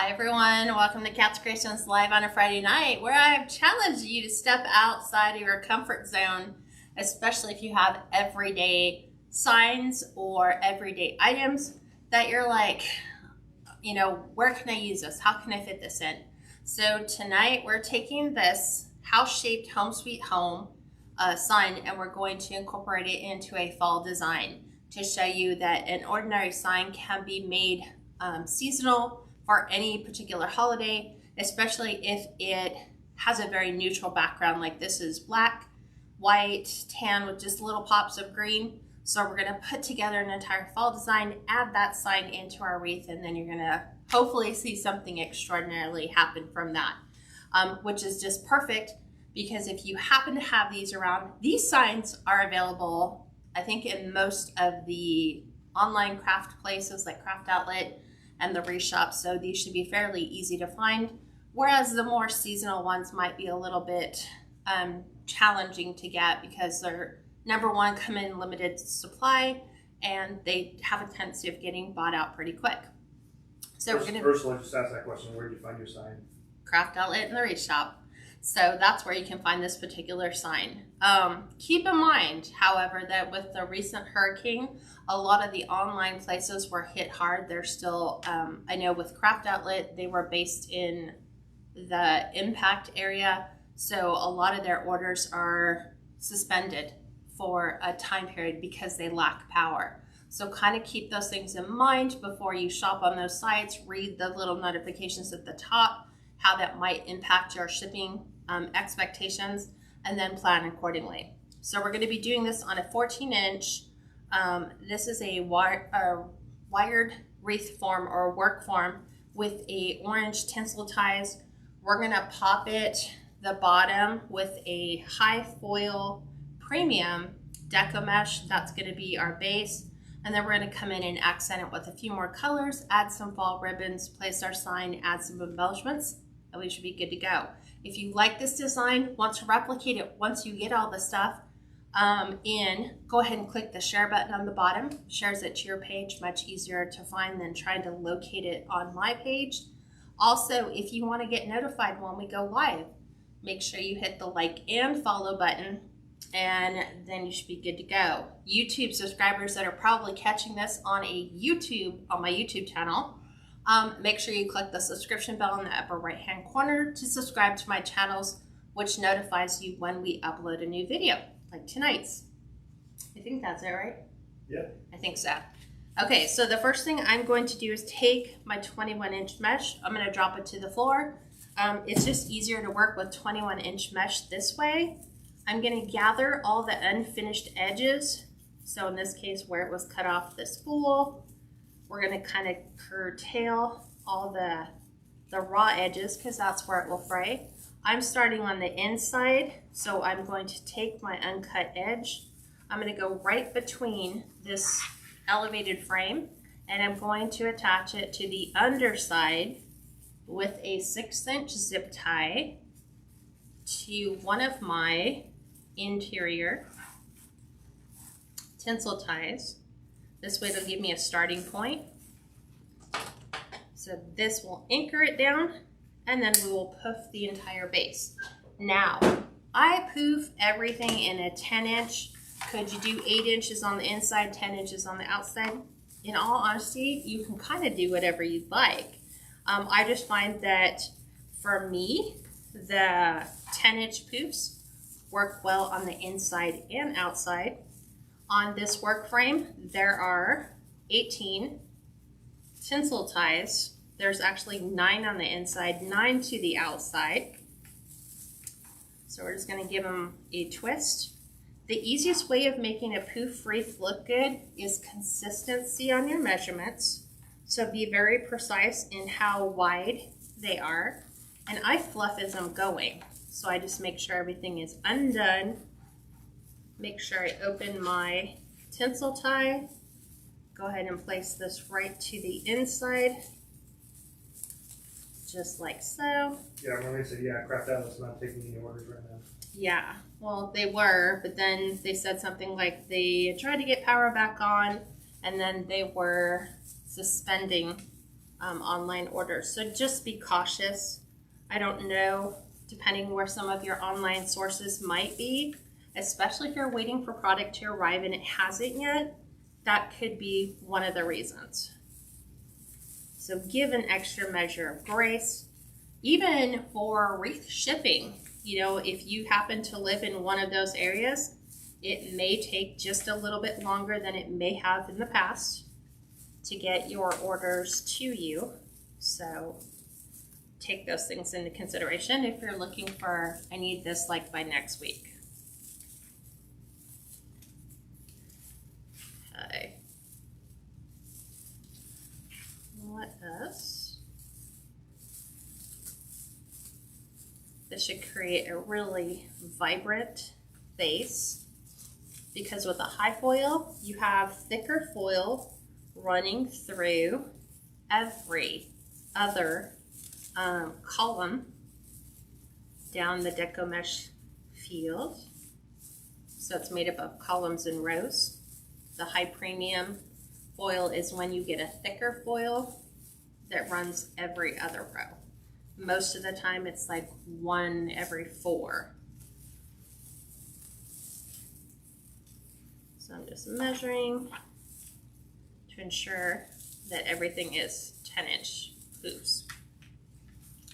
Hi everyone, welcome to Kats Creations Live on a Friday night, where I've challenged you to step outside of your comfort zone, especially if you have everyday signs or everyday items that you're like, where can I use this? How can I fit this in? So tonight we're taking this house-shaped home sweet home sign and we're going to incorporate it into a fall design to show you that an ordinary sign can be made seasonal for any particular holiday, especially if it has a very neutral background. Like this is black, white, tan with just little pops of green. So we're gonna put together an entire fall design, add that sign into our wreath, and then you're gonna hopefully see something extraordinarily happen from that, which is just perfect because if you happen to have these around, these signs are available, I think, in most of the online craft places like Craft Outlet and the Wreath shops, so these should be fairly easy to find, whereas the more seasonal ones might be a little bit challenging to get because they're, number one, come in limited supply and they have a tendency of getting bought out pretty quick. So First, I just asked that question, where did you find your sign? Craft Outlet and the Wreath shop. So that's where you can find this particular sign. Keep in mind, however, that with the recent hurricane, a lot of the online places were hit hard. They're still, I know with Craft Outlet, they were based in the impact area. So a lot of their orders are suspended for a time period because they lack power. So kind of keep those things in mind before you shop on those sites. Read the little notifications at the top, how that might impact your shipping expectations, and then plan accordingly. So we're going to be doing this on a 14-inch. This is a wired wreath form or work form with a orange tinsel ties. We're going to pop it the bottom with a high foil premium Deco mesh. That's going to be our base. And then we're going to come in and accent it with a few more colors, add some fall ribbons, place our sign, add some embellishments, and we should be good to go. If you like this design, want to replicate it once you get all the stuff in, go ahead and click the share button on the bottom. Shares it to your page, much easier to find than trying to locate it on my page. Also, if you want to get notified when we go live, make sure you hit the like and follow button, and then you should be good to go. YouTube subscribers that are probably catching this on my YouTube channel, make sure you click the subscription bell in the upper right hand corner to subscribe to my channels, which notifies you when we upload a new video, like tonight's. I think that's it, right? Yeah. I think so. Okay, so the first thing I'm going to do is take my 21-inch mesh. I'm going to drop it to the floor. It's just easier to work with 21-inch mesh this way. I'm going to gather all the unfinished edges. So in this case, where it was cut off the spool, we're going to kind of curtail all the raw edges because that's where it will fray. I'm starting on the inside, so I'm going to take my uncut edge. I'm going to go right between this elevated frame, and I'm going to attach it to the underside with a 6-inch zip tie to one of my interior tinsel ties. This way it'll give me a starting point. So this will anchor it down, and then we will poof the entire base. Now, I poof everything in a 10-inch. Could you do 8 inches on the inside, 10 inches on the outside? In all honesty, you can kind of do whatever you'd like. I just find that for me, the 10-inch poofs work well on the inside and outside. On this work frame, there are 18 tinsel ties. There's actually 9 on the inside, 9 to the outside. So we're just going to give them a twist. The easiest way of making a poof wreath look good is consistency on your measurements. So be very precise in how wide they are. And I fluff as I'm going. So I just make sure everything is undone. Make sure I open my tinsel tie. Go ahead and place this right to the inside, just like so. Yeah, when they said, Craft Outlet's not taking any orders right now. Yeah, well, they were, but then they said something like they tried to get power back on, and then they were suspending online orders. So just be cautious. I don't know, depending where some of your online sources might be, especially if you're waiting for product to arrive and it hasn't yet, that could be one of the reasons. So give an extra measure of grace, even for wreath shipping. You know, if you happen to live in one of those areas, it may take just a little bit longer than it may have in the past to get your orders to you. So take those things into consideration if you're looking for, I need this like by next week. Okay. Let us, this should create a really vibrant base, because with a high foil, you have thicker foil running through every other column down the Deco mesh field. So it's made up of columns and rows. The high premium foil is when you get a thicker foil that runs every other row. Most of the time it's like 1 every 4. So I'm just measuring to ensure that everything is 10-inch poofs.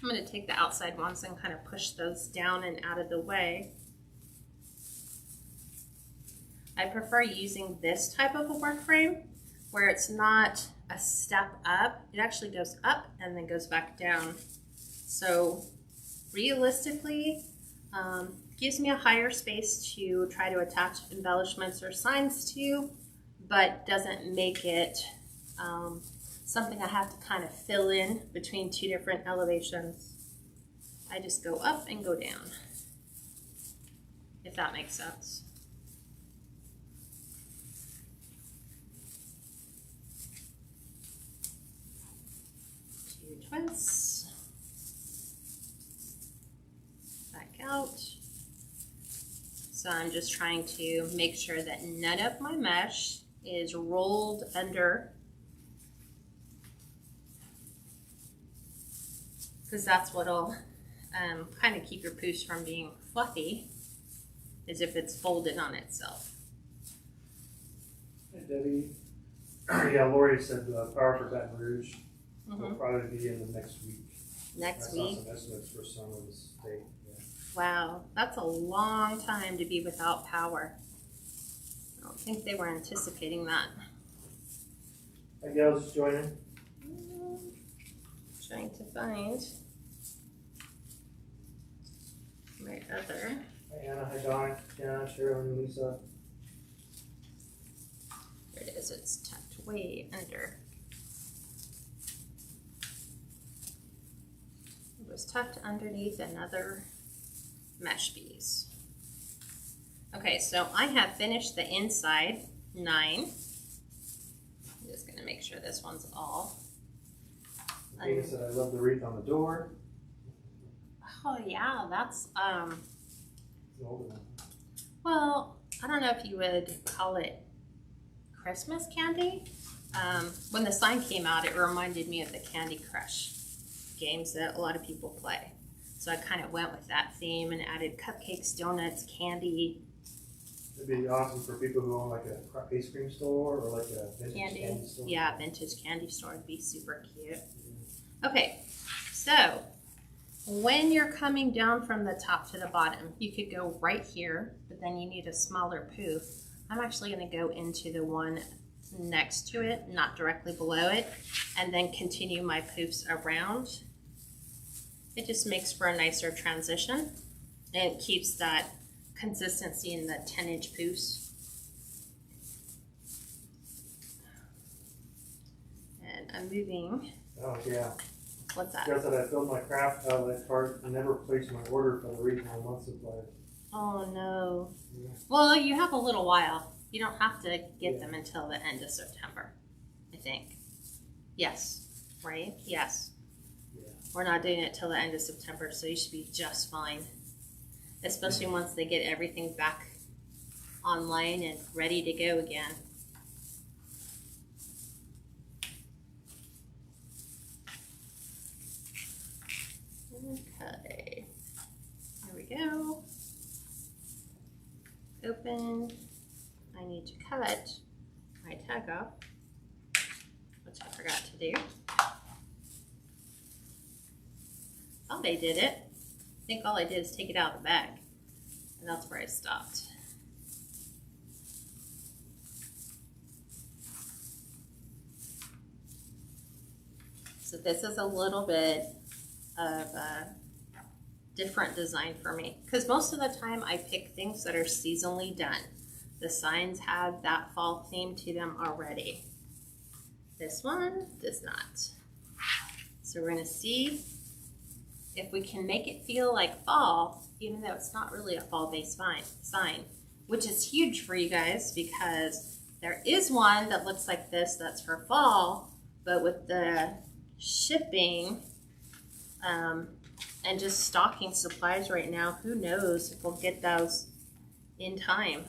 I'm going to take the outside ones and kind of push those down and out of the way. I prefer using this type of a work frame where it's not a step up. It actually goes up and then goes back down. So realistically, gives me a higher space to try to attach embellishments or signs to, but doesn't make it something I have to kind of fill in between 2 different elevations. I just go up and go down, if that makes sense. Twists, back out. So I'm just trying to make sure that none of my mesh is rolled under, because that's what'll kind of keep your poofs from being fluffy, is if it's folded on itself. Hey Debbie, yeah, Lori said the power for Baton Rouge will probably be in the next week. Next I week? saw some estimates for some of the state. Yeah. Wow, that's a long time to be without power. I don't think they were anticipating that. Hey, gals, joining. Trying to find my other. Hi Anna, hi Don, Jenna, Cheryl, Lisa. There it is, it's tucked way under. It was tucked underneath another mesh piece. Okay, so I have finished the inside 9. I'm just gonna make sure this one's all. Dana said I love the wreath on the door. Oh yeah, that's The older one. well, I don't know if you would call it Christmas candy. When the sign came out, it reminded me of the Candy Crush games that a lot of people play. So I kind of went with that theme and added cupcakes, donuts, candy. It'd be awesome for people who own like a ice cream store or like a vintage candy store. Yeah, vintage candy store would be super cute. Okay, so when you're coming down from the top to the bottom, you could go right here, but then you need a smaller poof. I'm actually going to go into the one next to it, not directly below it, and then continue my poofs around. It just makes for a nicer transition and it keeps that consistency in the 10-inch poofs. And I'm moving. Oh yeah. What's that? Guess that I filled my craft outlet cart and never placed my order for the wreath in a month supply. Oh no. Yeah. Well, you have a little while. You don't have to get them until the end of September, I think. Yes, right? Yes. Yeah. We're not doing it till the end of September, so you should be just fine. Especially once they get everything back online and ready to go again. Okay, here we go. Open. I need to cut my tag off, which I forgot to do. Thought I did it. I think all I did is take it out of the bag, and that's where I stopped. So this is a little bit of a different design for me, because most of the time I pick things that are seasonally done. The signs have that fall theme to them already. This one does not. So we're gonna see if we can make it feel like fall, even though it's not really a fall-based sign, which is huge for you guys, because there is one that looks like this that's for fall, but with the shipping and just stocking supplies right now, who knows if we'll get those in time.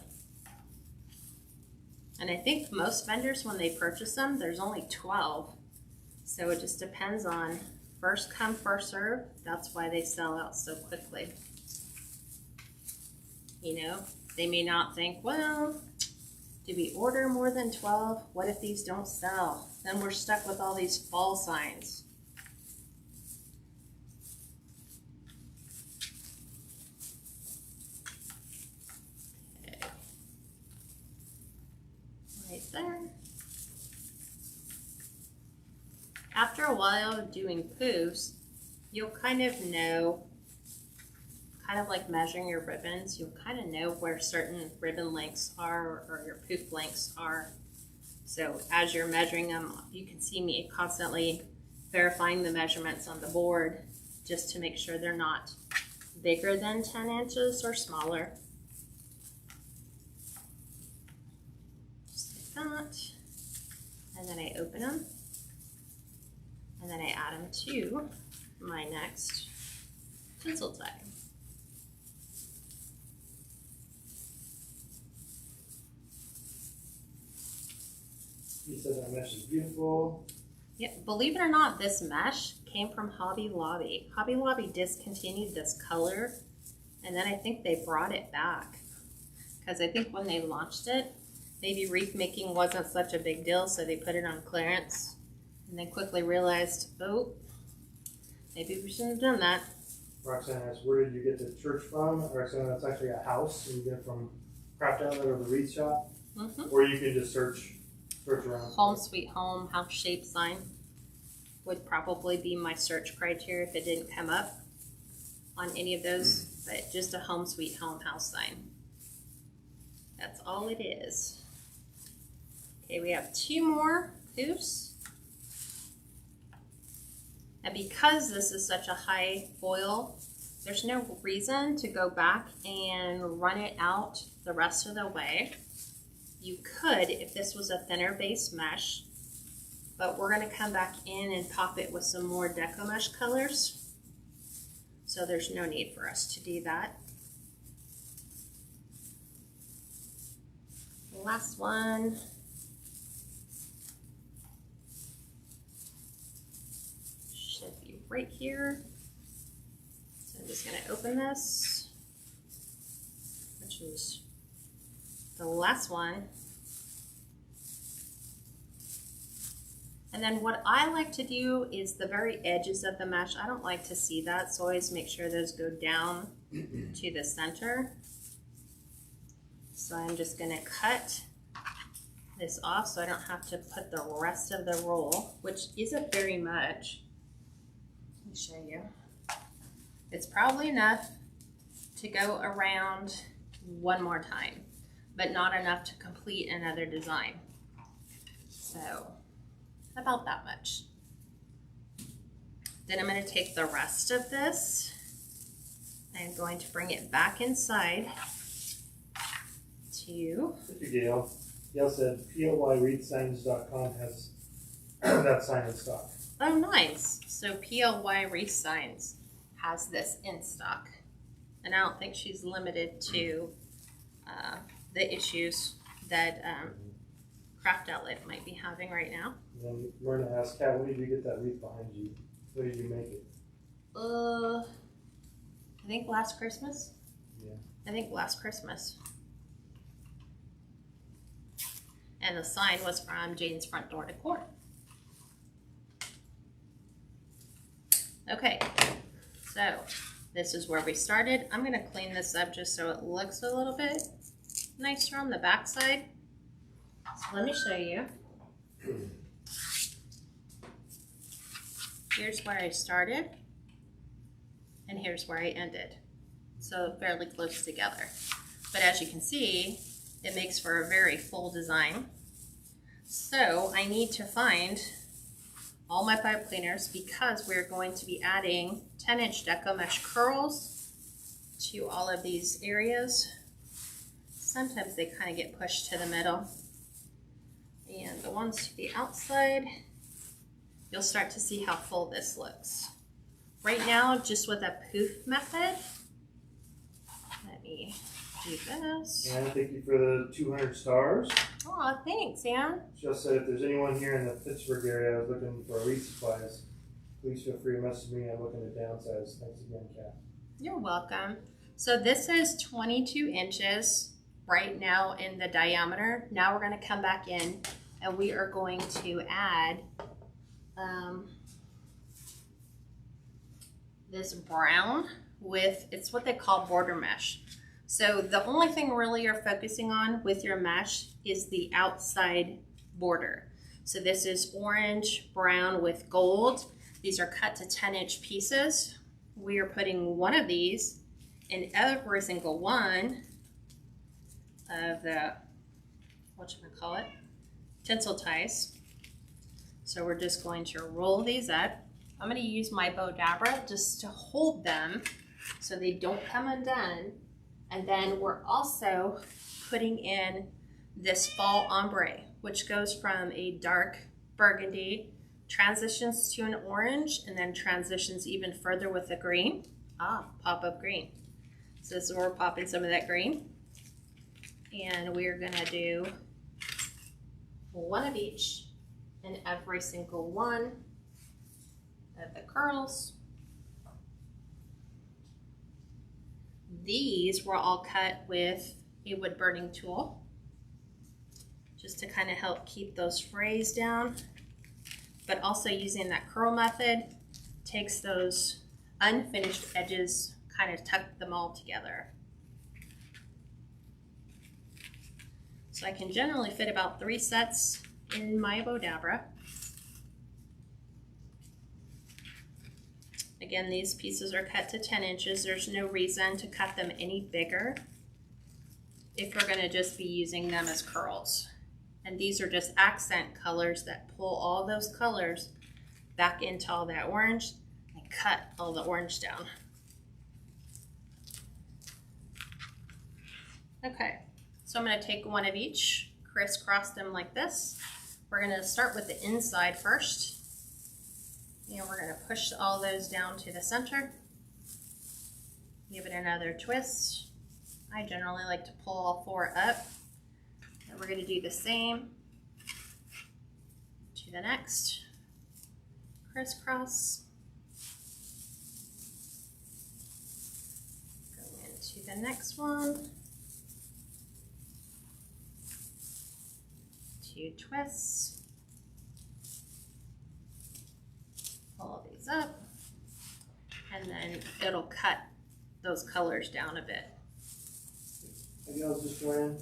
And I think most vendors, when they purchase them, there's only 12. So it just depends on first come, first serve. That's why they sell out so quickly. You know, they may not think, well, did we order more than 12? What if these don't sell? Then we're stuck with all these fall signs. Okay. Right there. After a while of doing poofs, you'll kind of know, kind of like measuring your ribbons, you'll kind of know where certain ribbon lengths are or your poof lengths are. So as you're measuring them, you can see me constantly verifying the measurements on the board just to make sure they're not bigger than 10 inches or smaller. Just like that. And then I open them. And then I add them to my next tinsel tag. You said that mesh is beautiful. Yeah, believe it or not, this mesh came from Hobby Lobby. Hobby Lobby discontinued this color, and then I think they brought it back. Because I think when they launched it, maybe wreath making wasn't such a big deal, so they put it on clearance. And then quickly realized, oh, maybe we shouldn't have done that. Roxanne asks, where did you get the church from? Roxanne, that's actually a house. You get it from Craft Outlet or the Wreath Shop. Or you can just search around. Home Sweet Home house shape sign would probably be my search criteria if it didn't come up on any of those. But just a Home Sweet Home house sign. That's all it is. Okay, we have 2 more poofs. And because this is such a high foil, there's no reason to go back and run it out the rest of the way. You could if this was a thinner base mesh, but we're gonna come back in and pop it with some more Deco mesh colors. So there's no need for us to do that. The last one. Right here. So I'm just going to open this, which is the last one. And then what I like to do is the very edges of the mesh. I don't like to see that, so I always make sure those go down to the center. So I'm just going to cut this off so I don't have to put the rest of the roll, which isn't very much. Show you. It's probably enough to go around one more time, but not enough to complete another design. So about that much. Then I'm going to take the rest of this. I'm going to bring it back inside to... Thank you, Gail. Gail said PLYWreathsigns.com has that sign in stock. Oh, nice. So PLY Wreath Signs has this in stock. And I don't think she's limited to the issues that Craft Outlet might be having right now. And then we're going to ask, Kat, when did you get that wreath behind you? When did you make it? I think last Christmas. Yeah. I think last Christmas. And the sign was from Jane's Front Door Decor. Okay, so this is where we started. I'm gonna clean this up just so it looks a little bit nicer on the back side. So let me show you. Here's where I started, and here's where I ended. So fairly close together. But as you can see, it makes for a very full design. So I need to find all my pipe cleaners because we're going to be adding 10-inch Deco mesh curls to all of these areas. Sometimes they kind of get pushed to the middle. And the ones to the outside, you'll start to see how full this looks. Right now, just with a Pouf method, let me do this. And thank you for the 200 stars. Oh, thanks, Ann. Just said if there's anyone here in the Pittsburgh area looking for wreath supplies, please feel free to message me. I'm looking to downsize. Thanks again, Kat. You're welcome. So this is 22 inches right now in the diameter. Now we're going to come back in and we are going to add this brown with, it's what they call border mesh. So the only thing really you're focusing on with your mesh is the outside border. So this is orange, brown with gold. These are cut to 10-inch pieces. We are putting one of these in every single one of the, whatchamacallit, tinsel ties. So we're just going to roll these up. I'm going to use my bow dabra just to hold them so they don't come undone. And then we're also putting in this fall ombre, which goes from a dark burgundy, transitions to an orange, and then transitions even further with the green. Pop-up green. So this is where we're popping some of that green. And we're gonna do one of each in every single one of the curls. These were all cut with a wood burning tool, just to kind of help keep those frays down. But also using that curl method takes those unfinished edges, kind of tuck them all together. So I can generally fit about 3 sets in my bow dabra. Again, these pieces are cut to 10 inches. There's no reason to cut them any bigger if we're gonna just be using them as curls. And these are just accent colors that pull all those colors back into all that orange and cut all the orange down. Okay, so I'm gonna take one of each, crisscross them like this. We're gonna start with the inside first. And we're going to push all those down to the center. Give it another twist. I generally like to pull all 4 up. And we're going to do the same to the next. Crisscross. Go into the next one. 2 twists. Pull these up, and then it'll cut those colors down a bit. Hey girls, just join.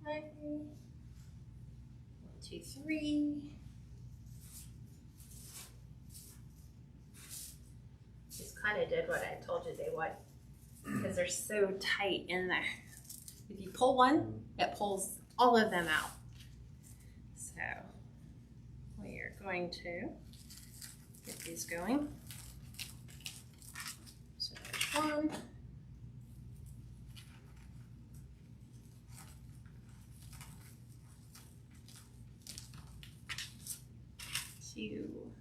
Okay. 1, 2, 3. Just kind of did what I told you they would, because they're so tight in there. If you pull one, it pulls all of them out. So we are going to get these going. So there's 1. 2.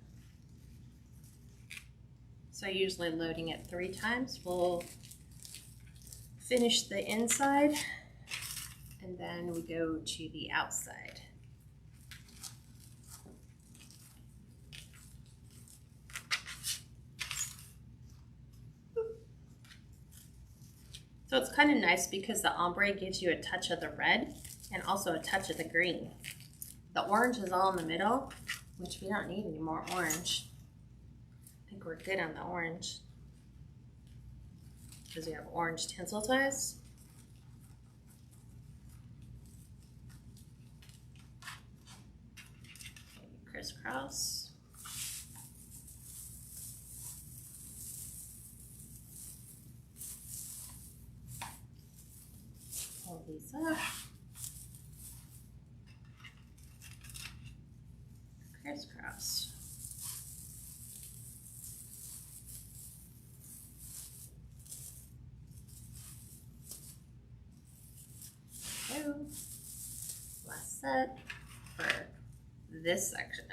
So usually loading it 3 times. We'll finish the inside and then we go to the outside. So it's kind of nice because the ombre gives you a touch of the red and also a touch of the green. The orange is all in the middle, which we don't need any more orange. I think we're good on the orange because we have orange tinsel ties. Crisscross. Pull these up. Crisscross. Okay. Last set for this section.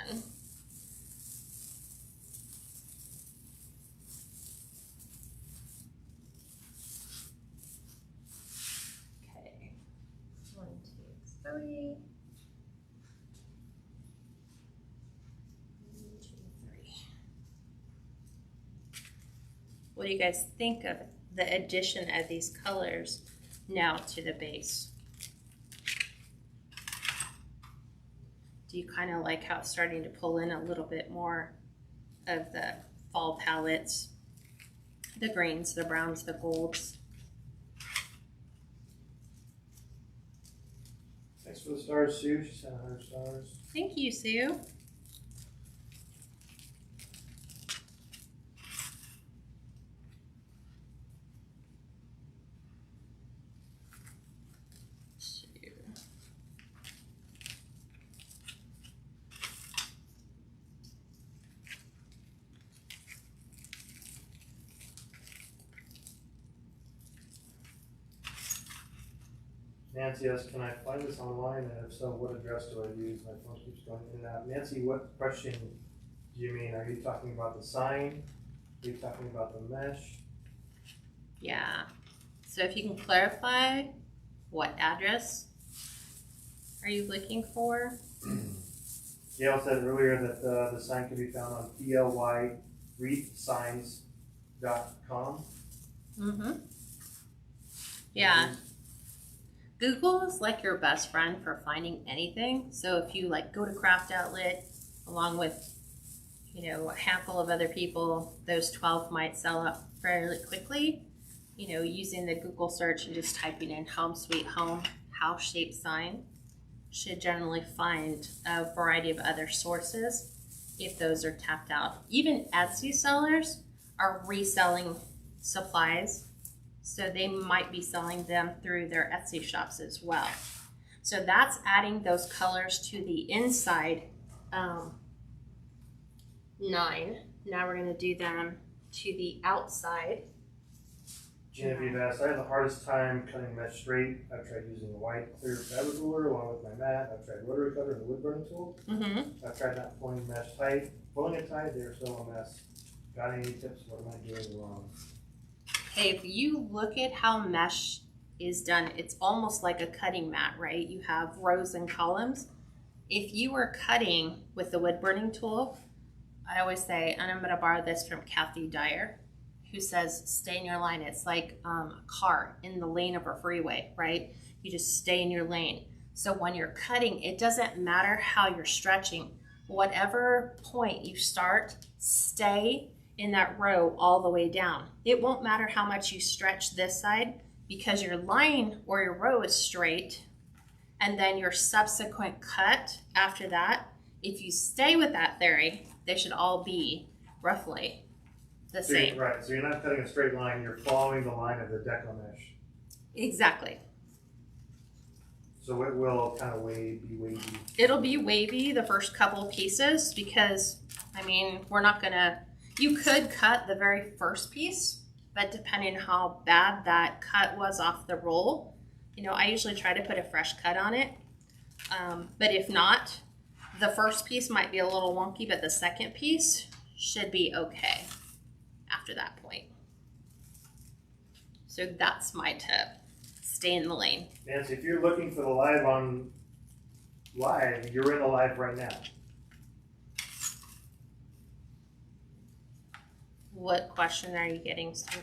Okay, 1, 2, 3. 1, 2, 3. What do you guys think of the addition of these colors now to the base? Do you kind of like how it's starting to pull in a little bit more of the fall palettes, the greens, the browns, the golds? Thanks for the stars, Sue. She sent 100 stars. Thank you, Sue. Nancy asks, can I find this online? And if so, what address do I use? My phone keeps going in and out. Nancy, what question do you mean? Are you talking about the sign? Are you talking about the mesh? Yeah. So if you can clarify, what address are you looking for? Gail said earlier that the sign can be found on wreathsigns.com. Mm-hmm. Yeah. Google is like your best friend for finding anything. So if you like go to Craft Outlet along with, you know, a handful of other people, those 12 might sell up fairly quickly. You know, using the Google search and just typing in home sweet home house shaped sign should generally find a variety of other sources if those are tapped out. Even Etsy sellers are reselling supplies, so they might be selling them through their Etsy shops as well. So that's adding those colors to the inside 9. Now we're going to do them to the outside. Genevieve asked, I have the hardest time cutting mesh straight. I've tried using a white clear fabric ruler along with my mat. I've tried rotary cutter and the wood burning tool. I've tried not pulling mesh tight. Pulling it tight, they're still a mess. Got any tips? What am I doing wrong? Hey, if you look at how mesh is done, it's almost like a cutting mat, right? You have rows and columns. If you were cutting with the wood burning tool, I always say, and I'm going to borrow this from Kathy Dyer, who says, stay in your line. It's like a car in the lane of a freeway, right? You just stay in your lane. So when you're cutting, it doesn't matter how you're stretching. Whatever point you start, stay in that row all the way down. It won't matter how much you stretch this side because your line or your row is straight, and then your subsequent cut after that, if you stay with that theory, they should all be roughly the same. Right, so you're not cutting a straight line, you're following the line of the Deco mesh. Exactly. So it will kind of be wavy. It'll be wavy the first couple of pieces because, I mean, we're not gonna, you could cut the very first piece, but depending how bad that cut was off the roll, you know, I usually try to put a fresh cut on it. But if not, the first piece might be a little wonky, but the second piece should be okay after that point. So that's my tip. Stay in the lane. Nancy, if you're looking for the live on live, you're in the live right now. What question are you getting, Steve?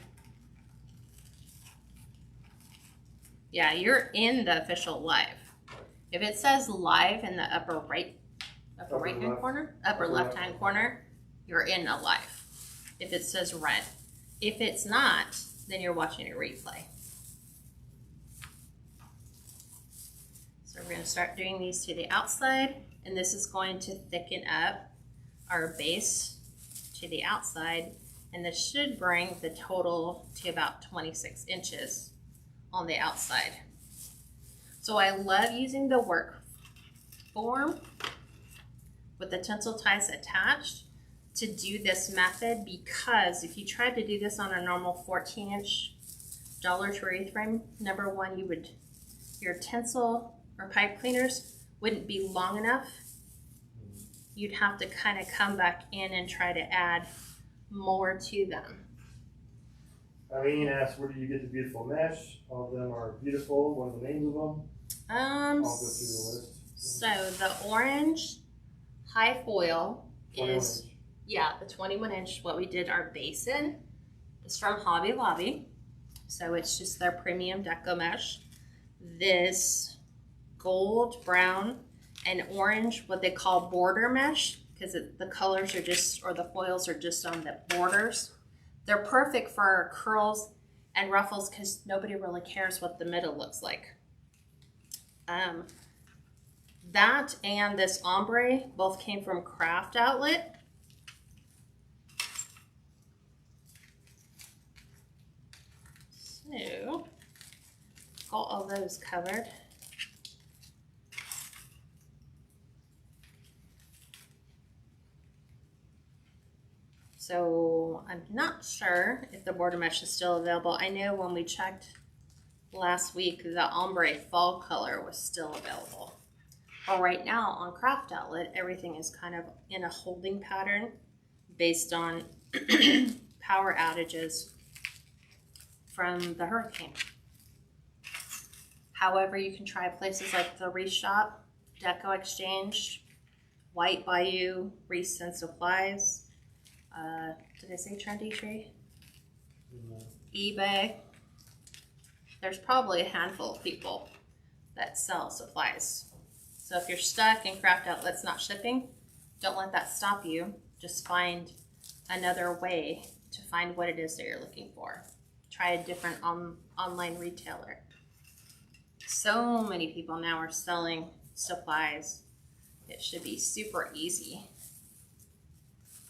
Yeah, you're in the official live. If it says live in the upper right hand corner, upper left hand corner, you're in a live. If it says red. If it's not, then you're watching a replay. So we're going to start doing these to the outside, and this is going to thicken up our base to the outside, and this should bring the total to about 26 inches on the outside. So I love using the work form with the tensile ties attached to do this method, because if you tried to do this on a normal 14-inch Dollar Tree wreath frame, number one, your tensile or pipe cleaners wouldn't be long enough. You'd have to kind of come back in and try to add more to them. Eileen asked, where do you get the beautiful mesh? All of them are beautiful. What are the names of them? I'll go through the list. So the orange high foil is, 21 inch. yeah, the 21-inch, what we did our base in, is from Hobby Lobby. So it's just their premium Deco mesh. This gold, brown, and orange, what they call border mesh, because the colors are just, or the foils are just on the borders. They're perfect for curls and ruffles because nobody really cares what the middle looks like. That and this ombre both came from Craft Outlet. So, got all those covered. So I'm not sure if the border mesh is still available. I know when we checked last week, the ombre fall color was still available. But right now on Craft Outlet, everything is kind of in a holding pattern based on power outages from the hurricane. However, you can try places like the Wreath Shop, Deco Exchange, White Bayou, Wreaths and Supplies. Did I say Trendy Tree? No. eBay. There's probably a handful of people that sell supplies. So if you're stuck and Craft Outlet's not shipping, don't let that stop you. Just find another way to find what it is that you're looking for. Try a different online retailer. So many people now are selling supplies. It should be super easy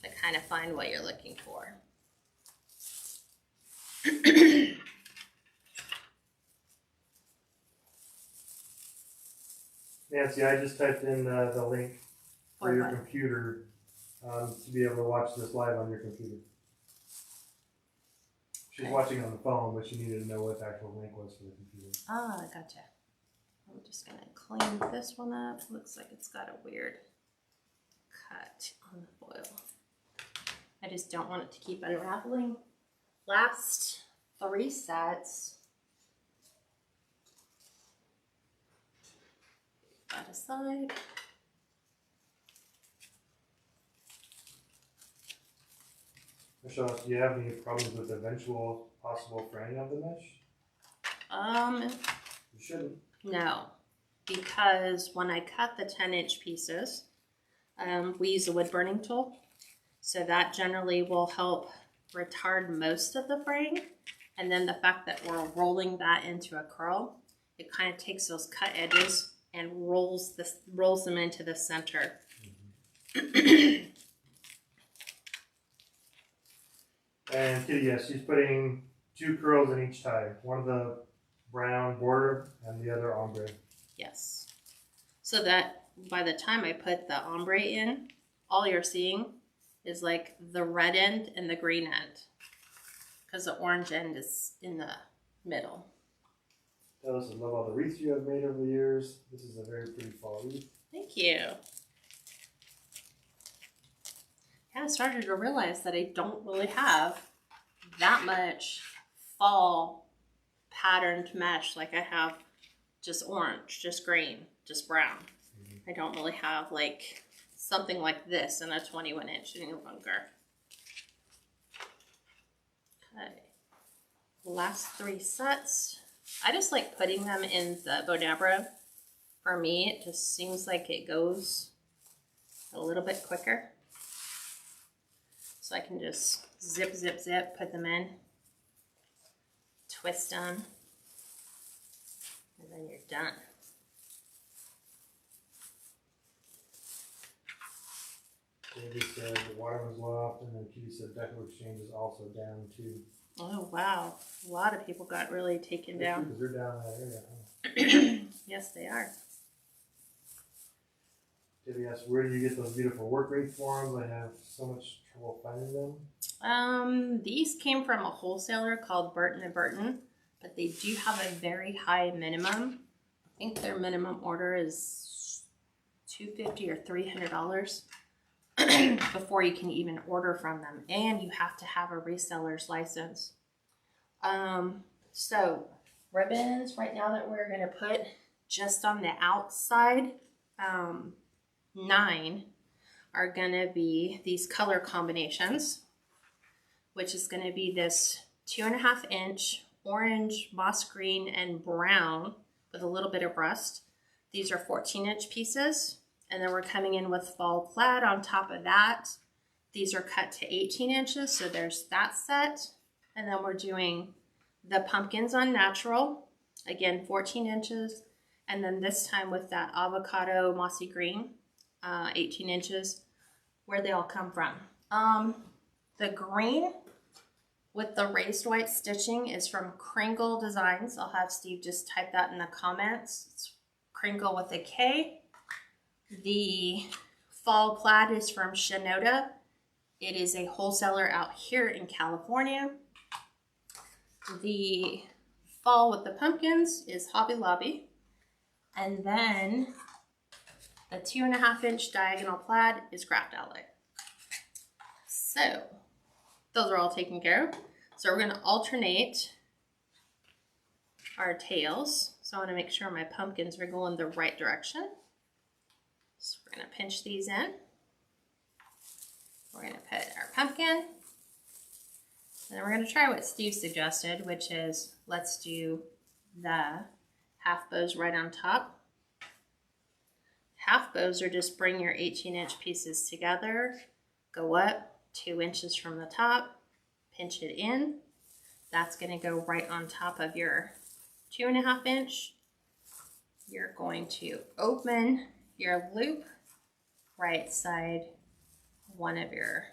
to kind of find what you're looking for. Nancy, I just typed in the link for your computer to be able to watch this live on your computer. She's watching on the phone, but she needed to know what the actual link was for the computer. Ah, gotcha. I'm just gonna clean this one up. Looks like it's got a weird cut on the foil. I just don't want it to keep unraveling. Last 3 sets. That aside. Michelle, do you have any problems with eventual possible fraying of the mesh? You shouldn't. No, because when I cut the 10-inch pieces, we use a wood burning tool. So that generally will help retard most of the fraying. And then the fact that we're rolling that into a curl, it kind of takes those cut edges and rolls them into the center. Mm-hmm. And Kitty, yes, she's putting 2 curls in each tie. One of the brown border and the other ombre. Yes. So that by the time I put the ombre in, all you're seeing is like the red end and the green end, because the orange end is in the middle. Tell us, I love all the wreaths you have made over the years. This is a very pretty fall wreath. Thank you. Yeah, I started to realize that I don't really have that much fall patterned mesh. Like I have just orange, just green, just brown. Mm-hmm. I don't really have like something like this in a 21-inch any longer. Okay. Last 3 sets. I just like putting them in the Bow Dabra. For me, it just seems like it goes a little bit quicker. So I can just zip, zip, zip, put them in, twist them, and then you're done. Maybe said the Waterman's Loft, and then Kitty said Deco Exchange is also down too. Oh wow, a lot of people got really taken down. Because they're down in that area, huh? Yes, they are. Debbie asked, where do you get those beautiful work rate forms? I have so much trouble finding them. These came from a wholesaler called Burton & Burton, but they do have a very high minimum. I think their minimum order is $250 or $300 before you can even order from them, and you have to have a reseller's license. So ribbons right now that we're gonna put just on the outside, 9 are gonna be these color combinations, which is gonna be this 2.5 inch orange, moss green, and brown with a little bit of rust. These are 14-inch pieces, and then we're coming in with fall plaid on top of that. These are cut to 18 inches, so there's that set. And then we're doing the pumpkins on natural, again 14 inches, and then this time with that avocado mossy green, 18 inches. Where they all come from. The green with the raised white stitching is from Kringle Designs. I'll have Steve just type that in the comments. It's Kringle with a K. The fall plaid is from Shinoda. It is a wholesaler out here in California. The fall with the pumpkins is Hobby Lobby. And then the 2.5 inch diagonal plaid is Craft Outlet. So those are all taken care of. So we're gonna alternate our tails. So I wanna make sure my pumpkins are going the right direction. So we're gonna pinch these in. We're gonna put our pumpkin. And then we're gonna try what Steve suggested, which is let's do the half bows right on top. Half bows are just bring your 18-inch pieces together, go up 2 inches from the top, pinch it in. That's gonna go right on top of your 2.5 inch. You're going to open your loop right side one of your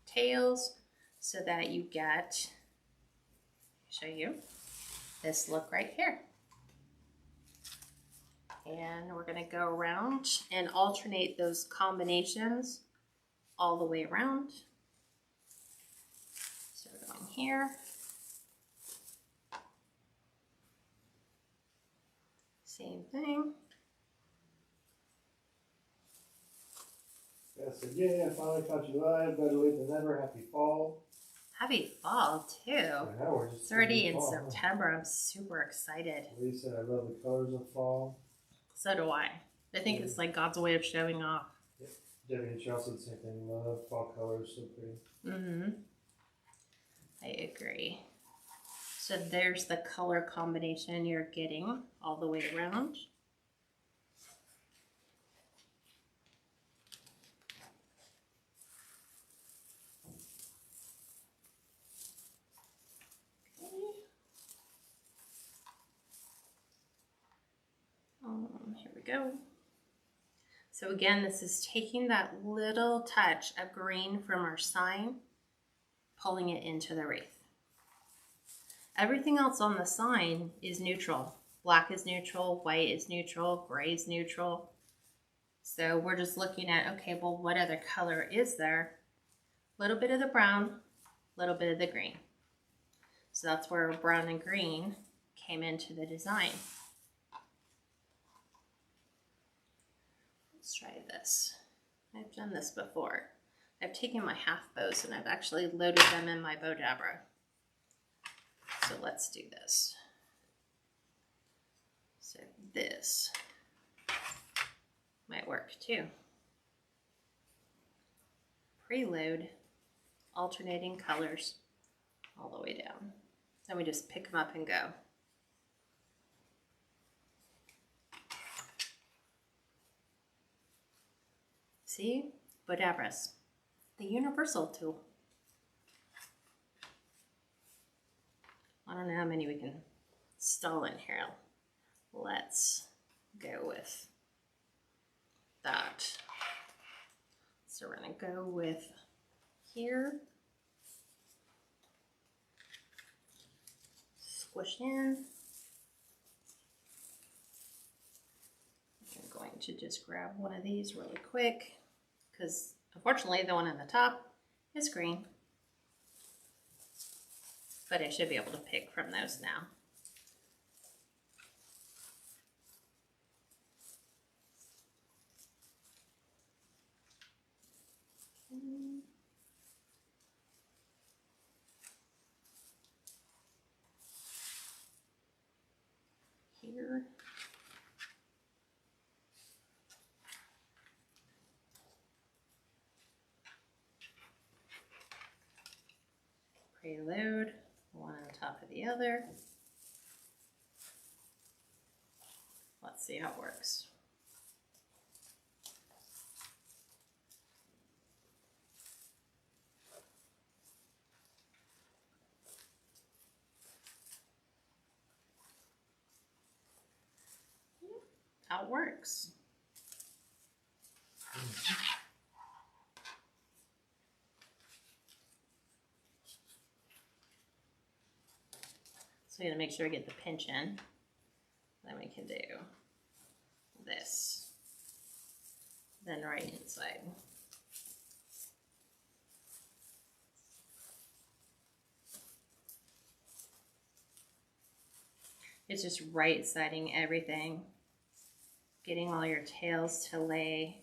tails so that you get, show you, this look right here. And we're gonna go around and alternate those combinations all the way around. So we're going here. Same thing. Yeah, so yeah, I finally caught you live. Better late than never. Happy fall. Happy fall too. I know, we're just It's already in fall, September. I'm super excited. Lee said, I love the colors of fall. So do I. I think it's like God's way of showing off. Yep. Debbie and Chelsea said the same thing. Love fall colors, so pretty. Mm-hmm. I agree. So there's the color combination you're getting all the way around. Here we go. So again, this is taking that little touch of green from our sign, pulling it into the wreath. Everything else on the sign is neutral. Black is neutral, white is neutral, gray is neutral. So we're just looking at, okay, well, what other color is there? A little bit of the brown, a little bit of the green. So that's where brown and green came into the design. Let's try this. I've done this before. I've taken my half bows and I've actually loaded them in my Bow Dabra. So let's do this. So this might work too. Preload, alternating colors all the way down. Then we just pick them up and go. See? Whatever's the universal tool. I don't know how many we can stall in here. Let's go with that. So we're gonna go with here. Squish in. I'm going to just grab one of these really quick because unfortunately the one on the top is green. But I should be able to pick from those now. Here. Preload, one on top of the other. Let's see how it works. How it works. So you're gonna make sure we get the pinch in. Then we can do this. Then right inside. It's just right siding everything. Getting all your tails to lay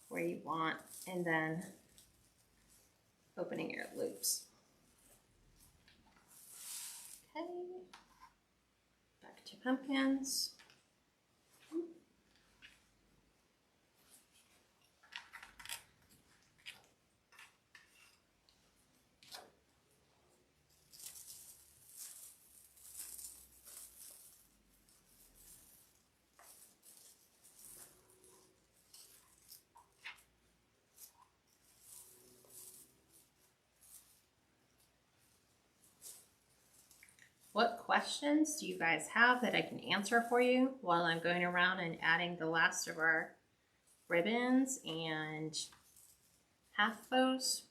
where you want, and then opening your loops. Okay, back to pumpkins. What questions do you guys have that I can answer for you while I'm going around and adding the last of our ribbons and half bows?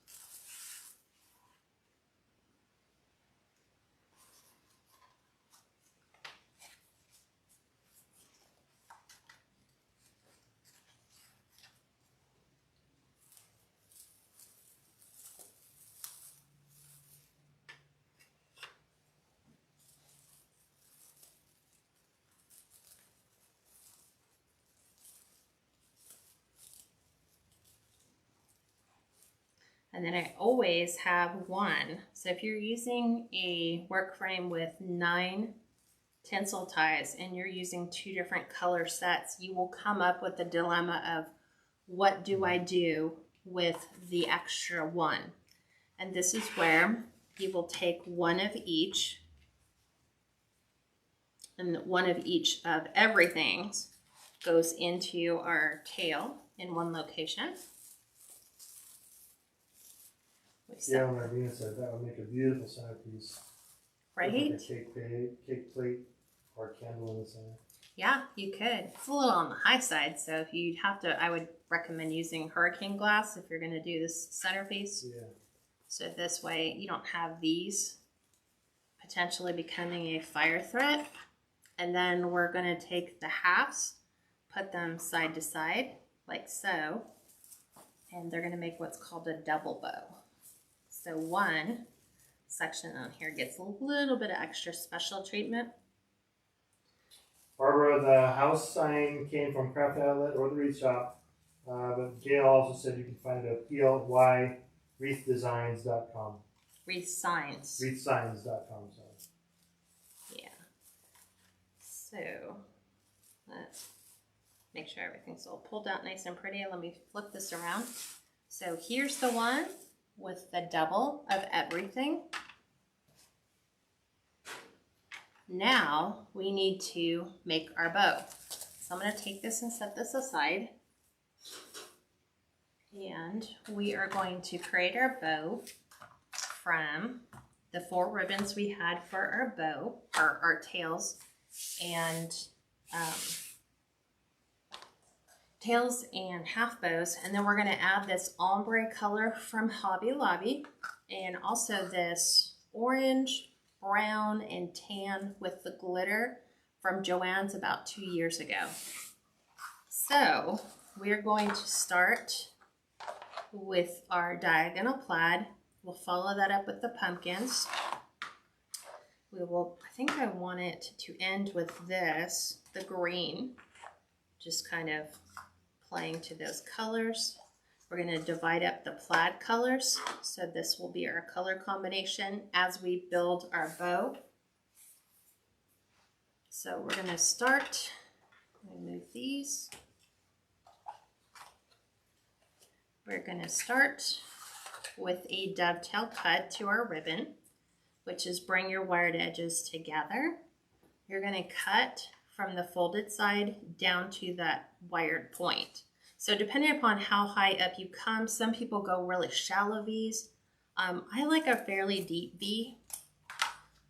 And then I always have one. So if you're using a work frame with 9 tinsel ties and you're using 2 different color sets, you will come up with the dilemma of what do I do with the extra one? And this is where you will take one of each, and one of each of everything goes into our tail in one location. Yeah, when Ardina said that would make a beautiful centerpiece. Right? Like a cake plate or a candle in the center. Yeah, you could. It's a little on the high side, so if you'd have to, I would recommend using hurricane glass if you're going to do this centerpiece. Yeah. So this way you don't have these potentially becoming a fire threat. And then we're going to take the halves, put them side to side like so, and they're going to make what's called a double bow. So one section on here gets a little bit of extra special treatment. Barbara, the house sign came from Craft Outlet or the Wreath Shop, but Gail also said you can find it at PLYWreathDesigns.com. Wreath signs. Wreathsigns.com, sorry. Yeah. So let's make sure everything's all pulled out nice and pretty. Let me flip this around. So here's the one with the double of everything. Now we need to make our bow. So I'm going to take this and set this aside. And we are going to create our bow from the 4 ribbons we had for our bow, or our tails, and half bows. And then we're going to add this ombre color from Hobby Lobby, and also this orange, brown, and tan with the glitter from Joann's about 2 years ago. So we're going to start with our diagonal plaid. We'll follow that up with the pumpkins. We will, I think I want it to end with this, the green, just kind of playing to those colors. We're going to divide up the plaid colors, so this will be our color combination as we build our bow. So we're going to start, move these. We're going to start with a dovetail cut to our ribbon, which is bring your wired edges together. You're going to cut from the folded side down to that wired point. So depending upon how high up you come, some people go really shallow V's. I like a fairly deep V,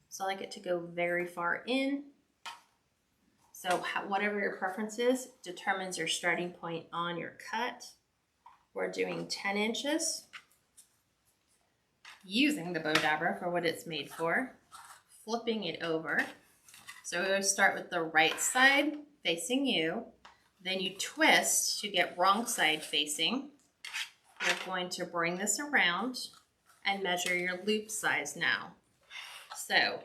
so I like it to go very far in. So whatever your preference is determines your starting point on your cut. We're doing 10 inches, using the bow dabber for what it's made for, flipping it over. So we're going to start with the right side facing you, then you twist to get wrong side facing. You're going to bring this around and measure your loop size now. So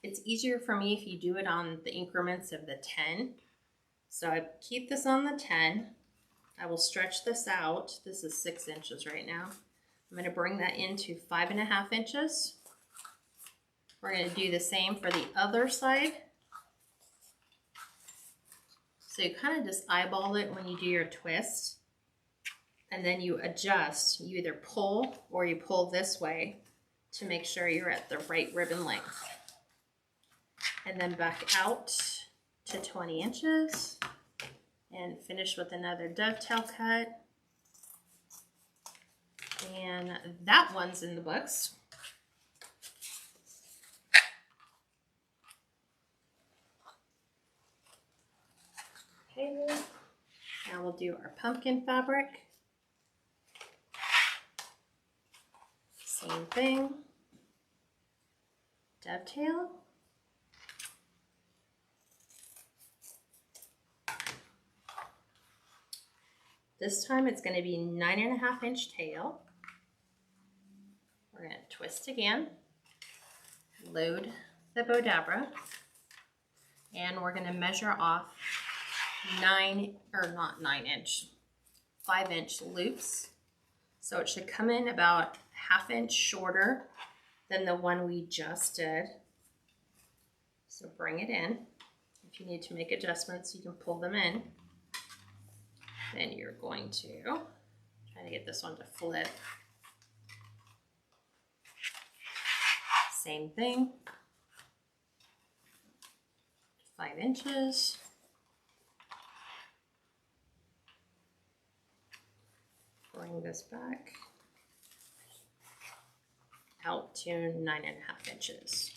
it's easier for me if you do it on the increments of the 10. So I keep this on the 10. I will stretch this out. This is 6 inches right now. I'm going to bring that into 5.5 inches. We're going to do the same for the other side. So you kind of just eyeball it when you do your twist, and then you adjust. You either pull or you pull this way to make sure you're at the right ribbon length. And then back out to 20 inches and finish with another dovetail cut. And that one's in the books. Okay, now we'll do our pumpkin fabric. Same thing. Dovetail. This time it's going to be 9.5 inch tail. We're going to twist again, load the bow dabra, and we're going to measure off 5 inch loops. So it should come in about 1/2 inch shorter than the one we just did. So bring it in. If you need to make adjustments, you can pull them in. Then you're going to try to get this one to flip. Same thing. 5 inches. Bring this back out to 9.5 inches.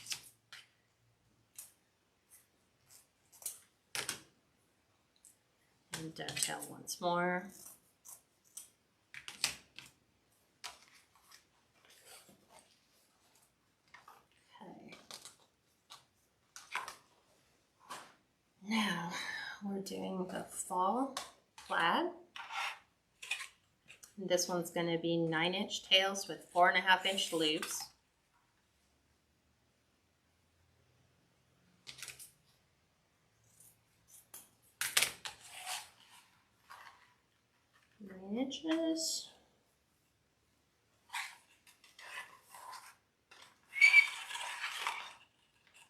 And dovetail once more. Okay. Now we're doing the fall plaid. And this one's going to be 9 inch tails with 4.5 inch loops. Inches.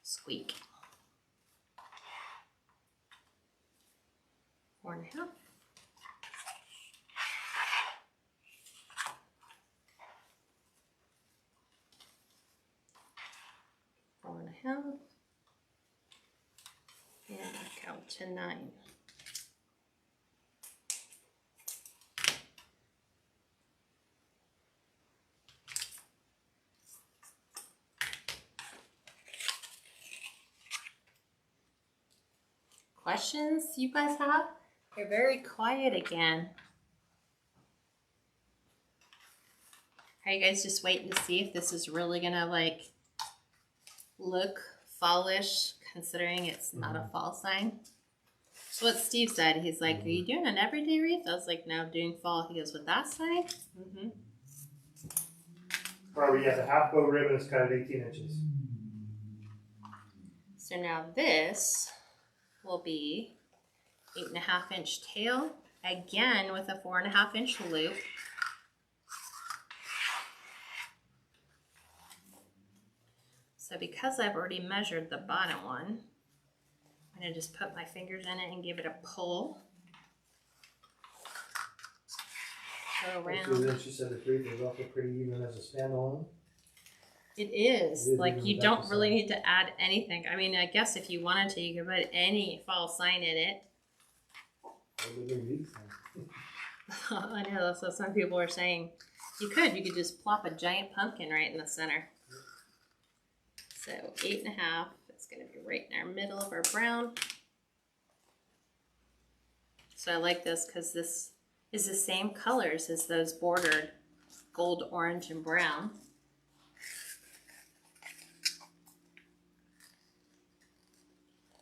Squeak. 4.5. And back out to 9. questions you guys have? You're very quiet again. Are you guys just waiting to see if this is really gonna like look fallish, considering it's not a fall sign? So what Steve said, he's like, are you doing an everyday wreath? I was like, no, I'm doing fall. He goes, with that sign? Mm-hmm. Probably, yeah, the half bow ribbon is cut at 18 inches. So now this will be 8.5 inch tail, again with a 4.5 inch loop. So because I've already measured the bottom one, I'm gonna just put my fingers in it and give it a pull. Go around. So then she said the wreath is also pretty even as a standalone. It is. Like, you don't really need to add anything. I mean, I guess if you wanted to, you could put any fall sign in it. I know, that's what some people are saying. You could just plop a giant pumpkin right in the center. So 8.5, it's gonna be right in our middle of our brown. So I like this because this is the same colors as those bordered gold, orange, and brown.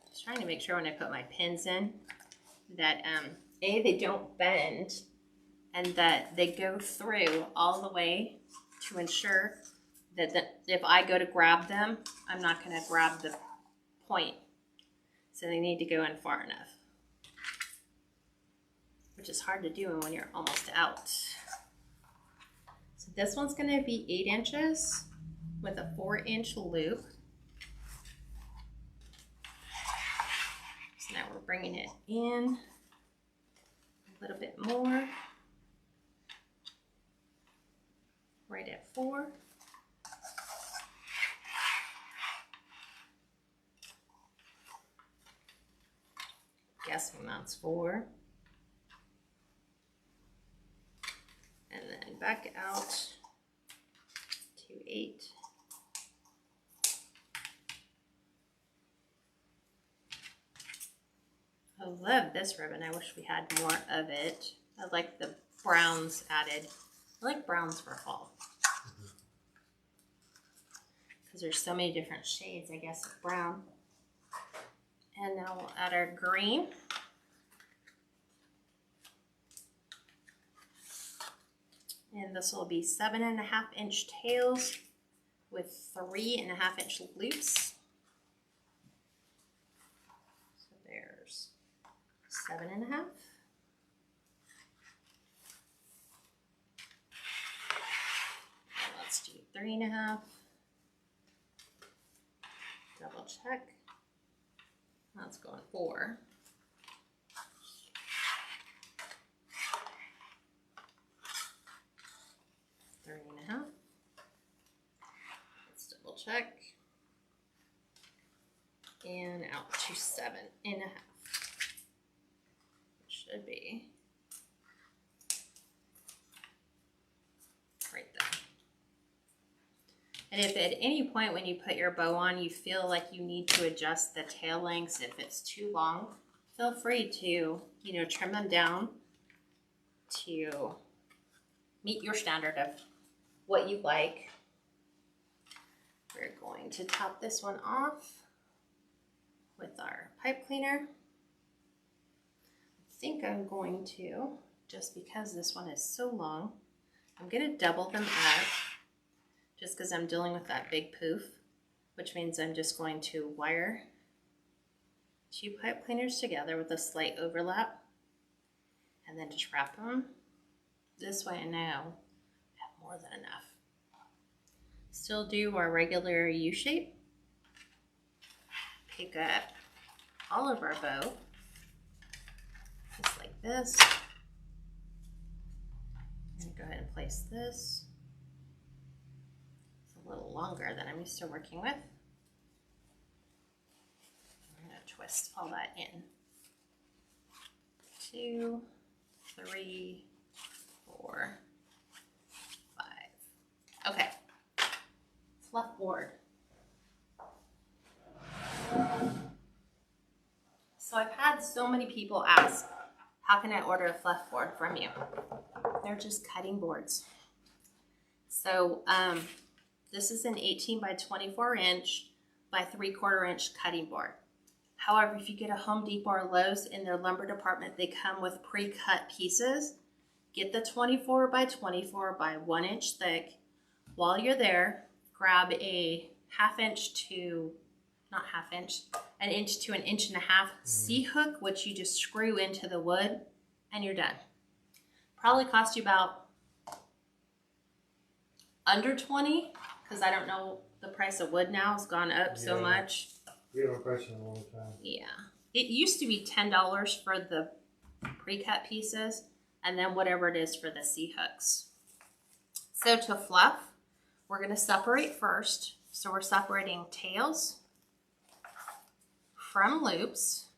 Just trying to make sure when I put my pins in that they don't bend and that they go through all the way to ensure that if I go to grab them, I'm not going to grab the point. So they need to go in far enough, which is hard to do when you're almost out. So this one's going to be 8 inches with a 4-inch loop. So now we're bringing it in a little bit more, right at 4. Guessing that's 4. And then back out to 8. I love this ribbon. I wish we had more of it. I like the browns added. I like browns for fall. Because there's so many different shades, I guess, of brown. And now we'll add our green. And this will be 7.5 inch tails with 3.5 inch loops. So there's 7.5. Let's do 3.5. Double check. That's going 4. Three and a half. Let's double check. And out to 7.5. Should be right there. And if at any point when you put your bow on you feel like you need to adjust the tail lengths, if it's too long, feel free to, trim them down to meet your standard of what you like. We're going to top this one off with our pipe cleaner. I think I'm going to, just because this one is so long, I'm going to double them up. Just because I'm dealing with that big poof, which means I'm just going to wire 2 pipe cleaners together with a slight overlap and then just wrap them. This way I know I have more than enough. Still do our regular U shape. Pick up all of our bow, just like this. And go ahead and place this. A little longer than I'm used to working with. I'm going to twist all that in. 2, 3, 4, 5. Okay. Fluff board. So I've had so many people ask, how can I order a fluff board from you? They're just cutting boards. So this is an 18 by 24 inch by 3/4 inch cutting board. However, if you get a Home Depot or Lowe's in their lumber department, they come with pre-cut pieces. Get the 24 by 24 by 1 inch thick. While you're there, grab a an inch to an inch to 1.5 inch C-hook, which you just screw into the wood, and you're done. Probably cost you about under 20, because I don't know, the price of wood now has gone up so much. We haven't priced in a long time. Yeah. It used to be $10 for the pre-cut pieces, and then whatever it is for the C-hooks. So to fluff, we're going to separate first. So we're separating tails from loops,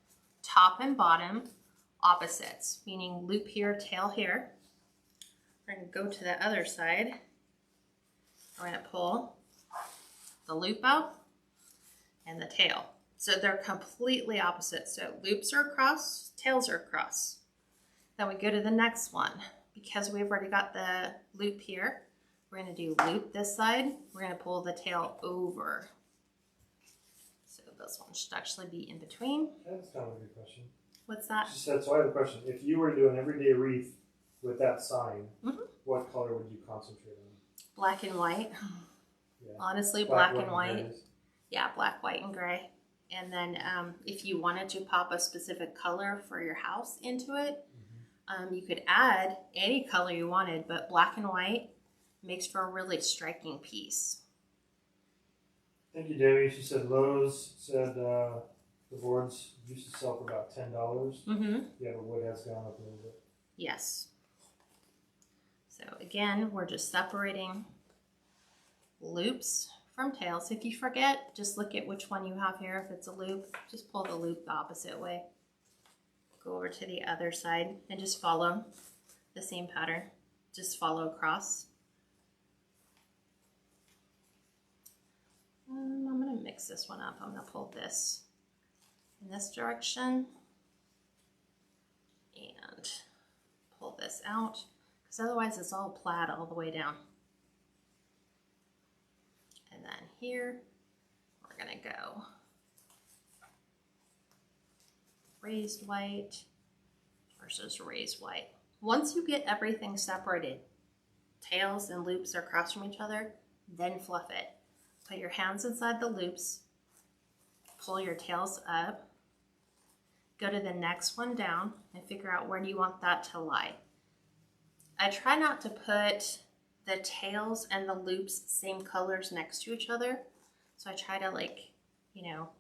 top and bottom, opposites, meaning loop here, tail here. We're going to go to the other side. We're going to pull the loop out and the tail. So they're completely opposite. So loops are across, tails are across. Then we go to the next one. Because we've already got the loop here, we're going to do loop this side. We're going to pull the tail over. So this one should actually be in between. That's kind of a good question. What's that? She said, so I have a question. If you were to do an everyday wreath with that sign, what color would you concentrate on? Black and white. Yeah. Honestly, black and white. grays. Yeah, black, white, and gray. And then if you wanted to pop a specific color for your house into it, you could add any color you wanted, but black and white makes for a really striking piece. Thank you, Debbie. She said Lowe's said the boards used to sell for about $10. Yeah, but wood has gone up a little bit. Yes. So again, we're just separating loops from tails. If you forget, just look at which one you have here. If it's a loop, just pull the loop the opposite way. Go over to the other side and just follow the same pattern. Just follow across. I'm going to mix this one up. I'm going to pull this in this direction and pull this out, because otherwise it's all plaid all the way down. And then here we're going to go raised white versus raised white. Once you get everything separated, tails and loops are across from each other, then fluff it. Put your hands inside the loops, pull your tails up, go to the next one down, and figure out where do you want that to lie. I try not to put the tails and the loops same colors next to each other, so I try to, like, you know,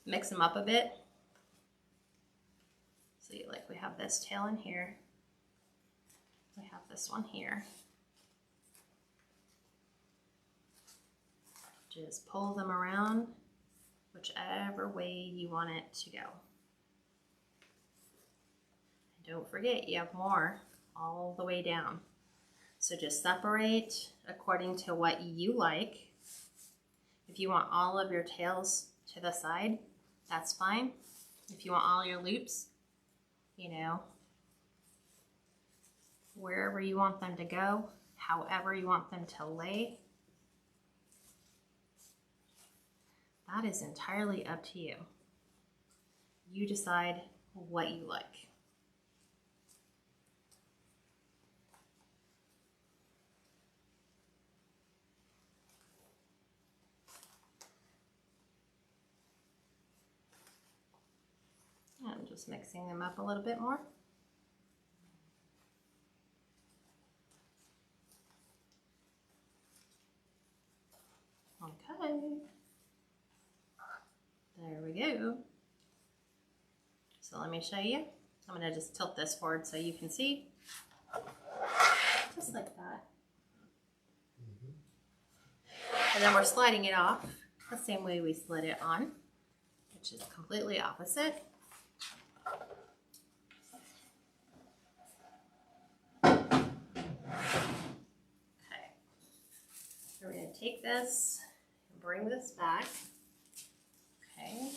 mix them up a bit. So like we have this tail in here, we have this one here. Just pull them around whichever way you want it to go. And don't forget, you have more all the way down. So just separate according to what you like. If you want all of your tails to the side, that's fine. If you want all your loops, you know, wherever you want them to go, however you want them to lay, that is entirely up to you. You decide what you like. I'm just mixing them up a little bit more. Okay. There we go. So let me show you. I'm going to just tilt this forward so you can see. Just like that. And then we're sliding it off the same way we slid it on, which is completely opposite. Okay. We're going to take this and bring this back. Okay.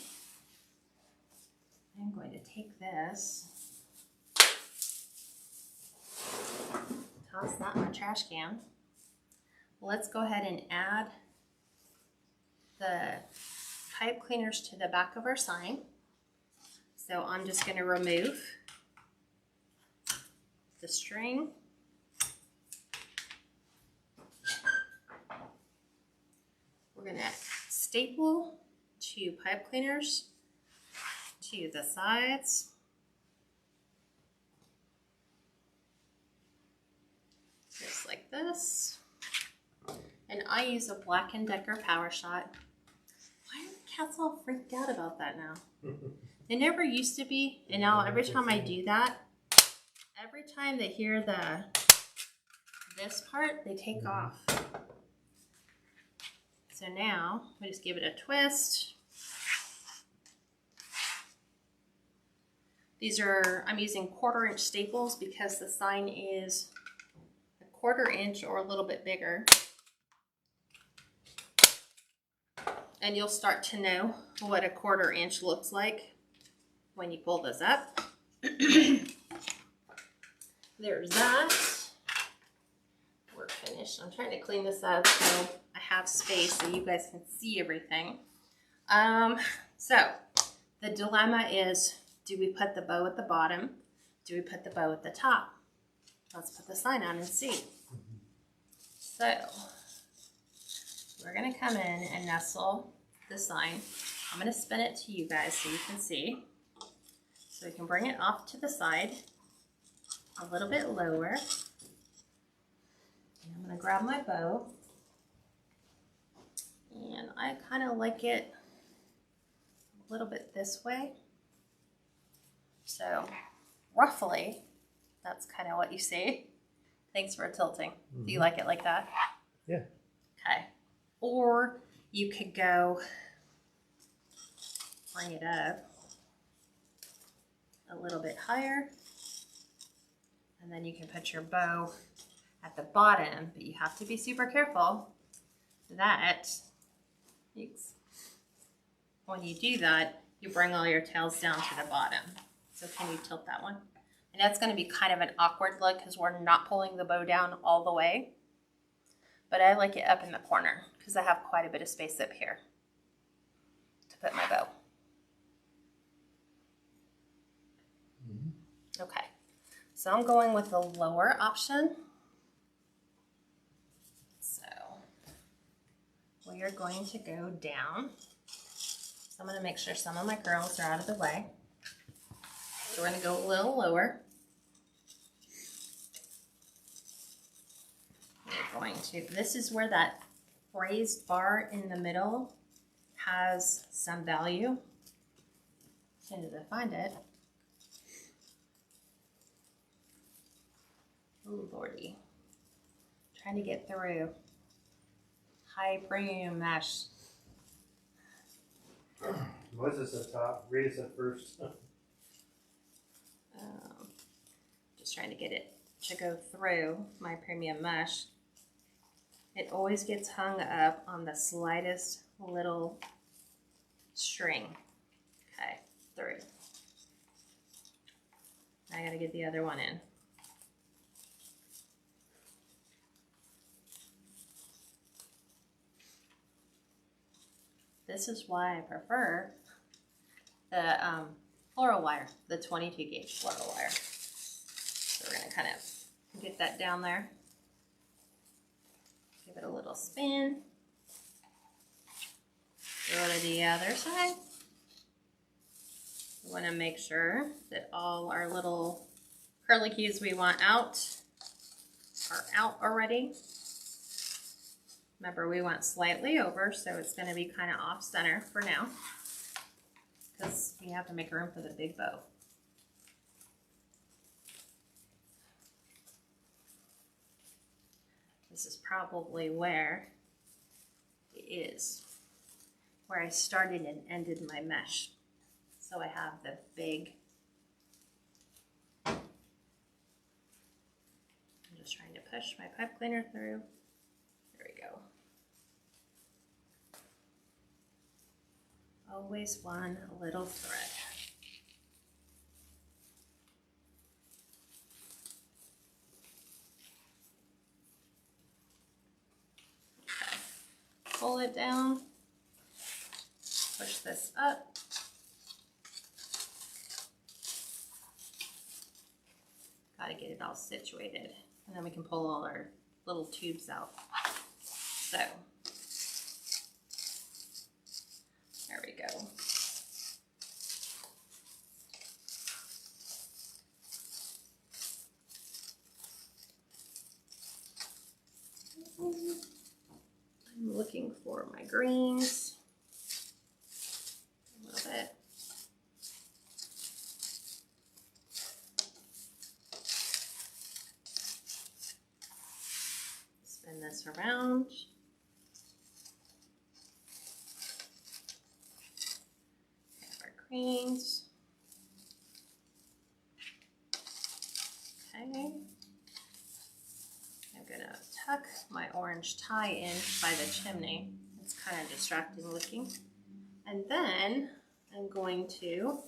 I'm going to take this, toss that in my trash can. Let's go ahead and add the pipe cleaners to the back of our sign. So I'm just going to remove the string. We're going to staple 2 pipe cleaners to the sides. Just like this. And I use a Black & Decker Power Shot. Why are the cats all freaked out about that now? They never used to be, and now every time I do that, every time they hear this part, they take off. So now we just give it a twist. I'm using 1/4 inch staples because the sign is a 1/4 inch or a little bit bigger. And you'll start to know what a 1/4 inch looks like when you pull this up. There's that. We're finished. I'm trying to clean this up so I have space so you guys can see everything. So the dilemma is, do we put the bow at the bottom? Do we put the bow at the top? Let's put the sign on and see. So we're going to come in and nestle the sign. I'm going to spin it to you guys so you can see. So we can bring it off to the side a little bit lower. And I'm going to grab my bow. And I kind of like it a little bit this way. So roughly, that's kind of what you see. Thanks for tilting. Do you like it like that? Yeah. Okay. Or you could go bring it up a little bit higher. And then you can put your bow at the bottom, but you have to be super careful that when you do that, you bring all your tails down to the bottom. So can you tilt that one? And that's going to be kind of an awkward look because we're not pulling the bow down all the way. But I like it up in the corner because I have quite a bit of space up here to put my bow. Okay, so I'm going with the lower option. So we are going to go down. So I'm going to make sure some of my curls are out of the way. So we're going to go a little lower. We're going to, this is where that raised bar in the middle has some value. As soon as I find it. Ooh, lordy. Trying to get through. High premium mesh. What's this at top? Wreaths at first. Just trying to get it to go through my premium mesh. It always gets hung up on the slightest little string. Okay, through. I gotta get the other one in. This is why I prefer the floral wire, the 22 gauge floral wire. So we're going to kind of get that down there. Give it a little spin. Go to the other side. We want to make sure that all our little curlicues we want out are out already. Remember, we went slightly over, so it's going to be kind of off center for now because we have to make room for the big bow. This is probably where I started and ended my mesh. So I have the big, I'm just trying to push my pipe cleaner through. There we go. Always one little thread. it down. Push this up. Got to get it all situated. And then we can pull all our little tubes out. So, there we go. I'm looking for my greens. A little bit. Spin this around. Have our greens. Okay. I'm gonna tuck my orange tie in by the chimney. It's kind of distracting looking. And then I'm going to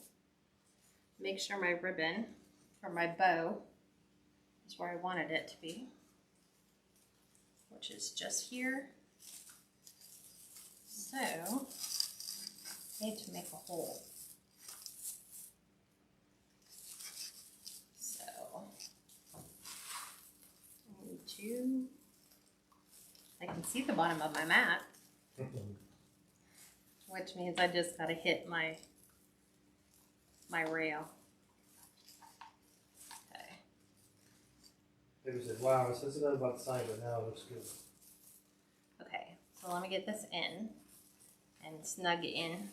make sure my ribbon for my bow is where I wanted it to be, which is just here. So I need to make a hole. So I need to, I can see the bottom of my mat, which means I just got to hit my rail. Okay. David said, wow, it says it about the sign, but now it looks good. Okay, so let me get this in and snug it in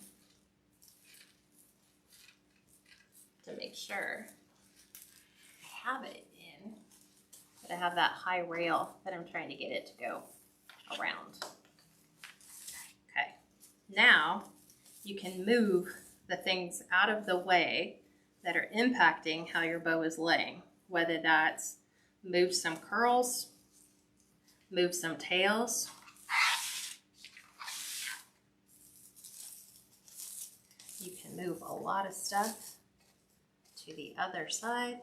to make sure I have it in, but I have that high rail that I'm trying to get it to go around. Okay, now you can move the things out of the way that are impacting how your bow is laying, whether that's move some curls, move some tails, you can move a lot of stuff to the other side.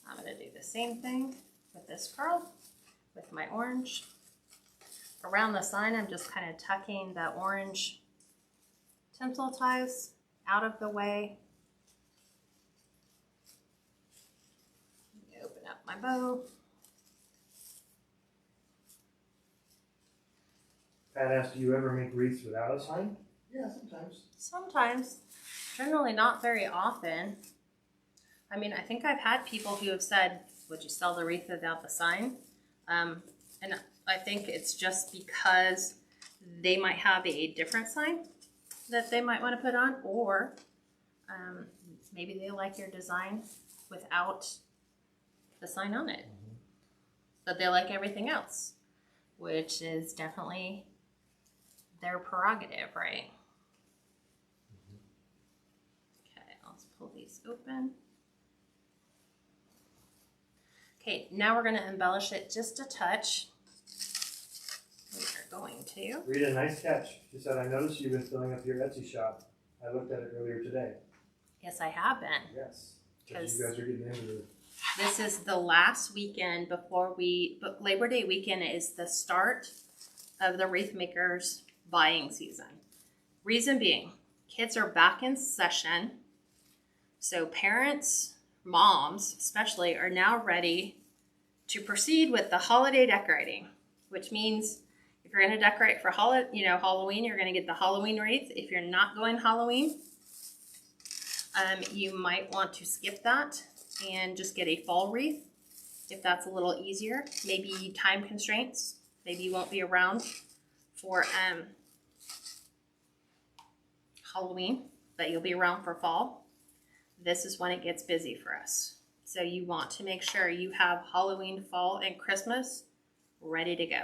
I'm going to do the same thing with this curl, with my orange. Around the sign, I'm just kind of tucking the orange tinsel ties out of the way. Open up my bow. Pat asked, do you ever make wreaths without a sign? Yeah, sometimes. Sometimes, generally not very often. I mean, I think I've had people who have said, would you sell the wreath without the sign? And I think it's just because they might have a different sign that they might want to put on, or maybe they like your design without the sign on it, but they like everything else, which is definitely their prerogative, right? Okay, let's pull these open. Okay, now we're going to embellish it just a touch. We are going to. Rita, nice catch. She said, I noticed you've been filling up your Etsy shop. I looked at it earlier today. Yes, I have been. Yes. Because you guys are getting into it. This is the last weekend before Labor Day weekend is the start of the Wreath Makers buying season. Reason being, kids are back in session. So parents, moms especially, are now ready to proceed with the holiday decorating, which means if you're going to decorate for Halloween, you're going to get the Halloween wreath. If you're not going Halloween, you might want to skip that and just get a fall wreath if that's a little easier. Maybe time constraints. Maybe you won't be around for Halloween, but you'll be around for fall. This is when it gets busy for us. So you want to make sure you have Halloween, fall, and Christmas ready to go.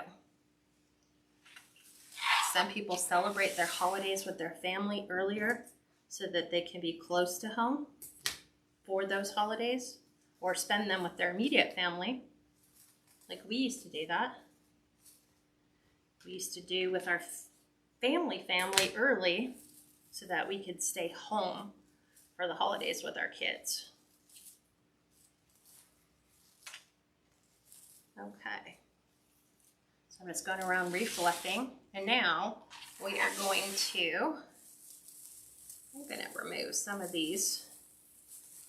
Some people celebrate their holidays with their family earlier so that they can be close to home for those holidays, or spend them with their immediate family. Like we used to do that. We used to do with our family early so that we could stay home for the holidays with our kids. Okay. So I'm just going around reflecting, and now we are going to, I'm going to remove some of these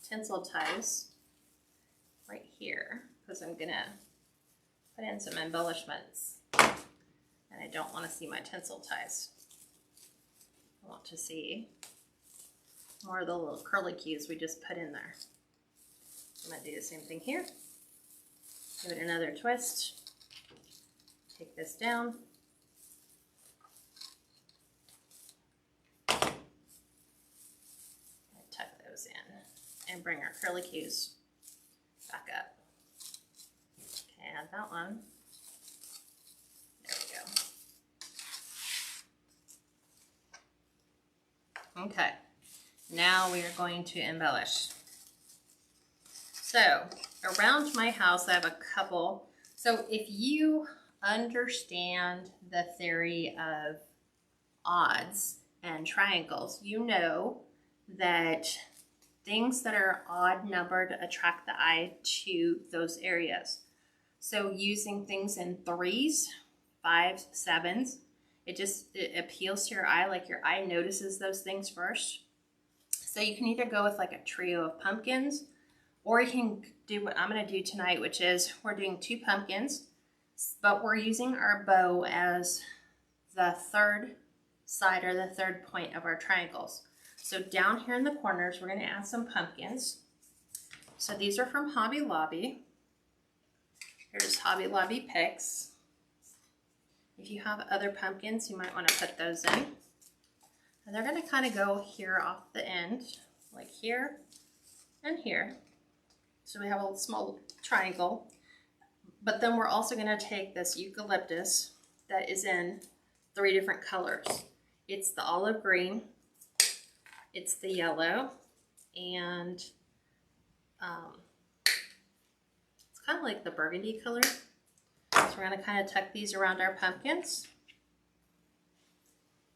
tinsel ties right here because I'm going to put in some embellishments, and I don't want to see my tinsel ties. I want to see more of the little curlicues we just put in there. I'm going to do the same thing here. Give it another twist. Take this down. And tuck those in and bring our curlicues back up. Okay, add that one. There we go. Okay, now we are going to embellish. So around my house, I have a couple. So if you understand the theory of odds and triangles, you know that things that are odd numbered attract the eye to those areas. So using things in 3s, 5s, 7s, it appeals to your eye, like your eye notices those things first. So you can either go with like a trio of pumpkins, or you can do what I'm going to do tonight, which is we're doing 2 pumpkins, but we're using our bow as the third side or the third point of our triangles. So down here in the corners, we're going to add some pumpkins. So these are from Hobby Lobby. Here's Hobby Lobby picks. If you have other pumpkins, you might want to put those in. And they're going to kind of go here off the end, like here and here. So we have a small triangle. But then we're also going to take this eucalyptus that is in 3 different colors. It's the olive green, it's the yellow, and it's kind of like the burgundy color. So we're going to kind of tuck these around our pumpkins.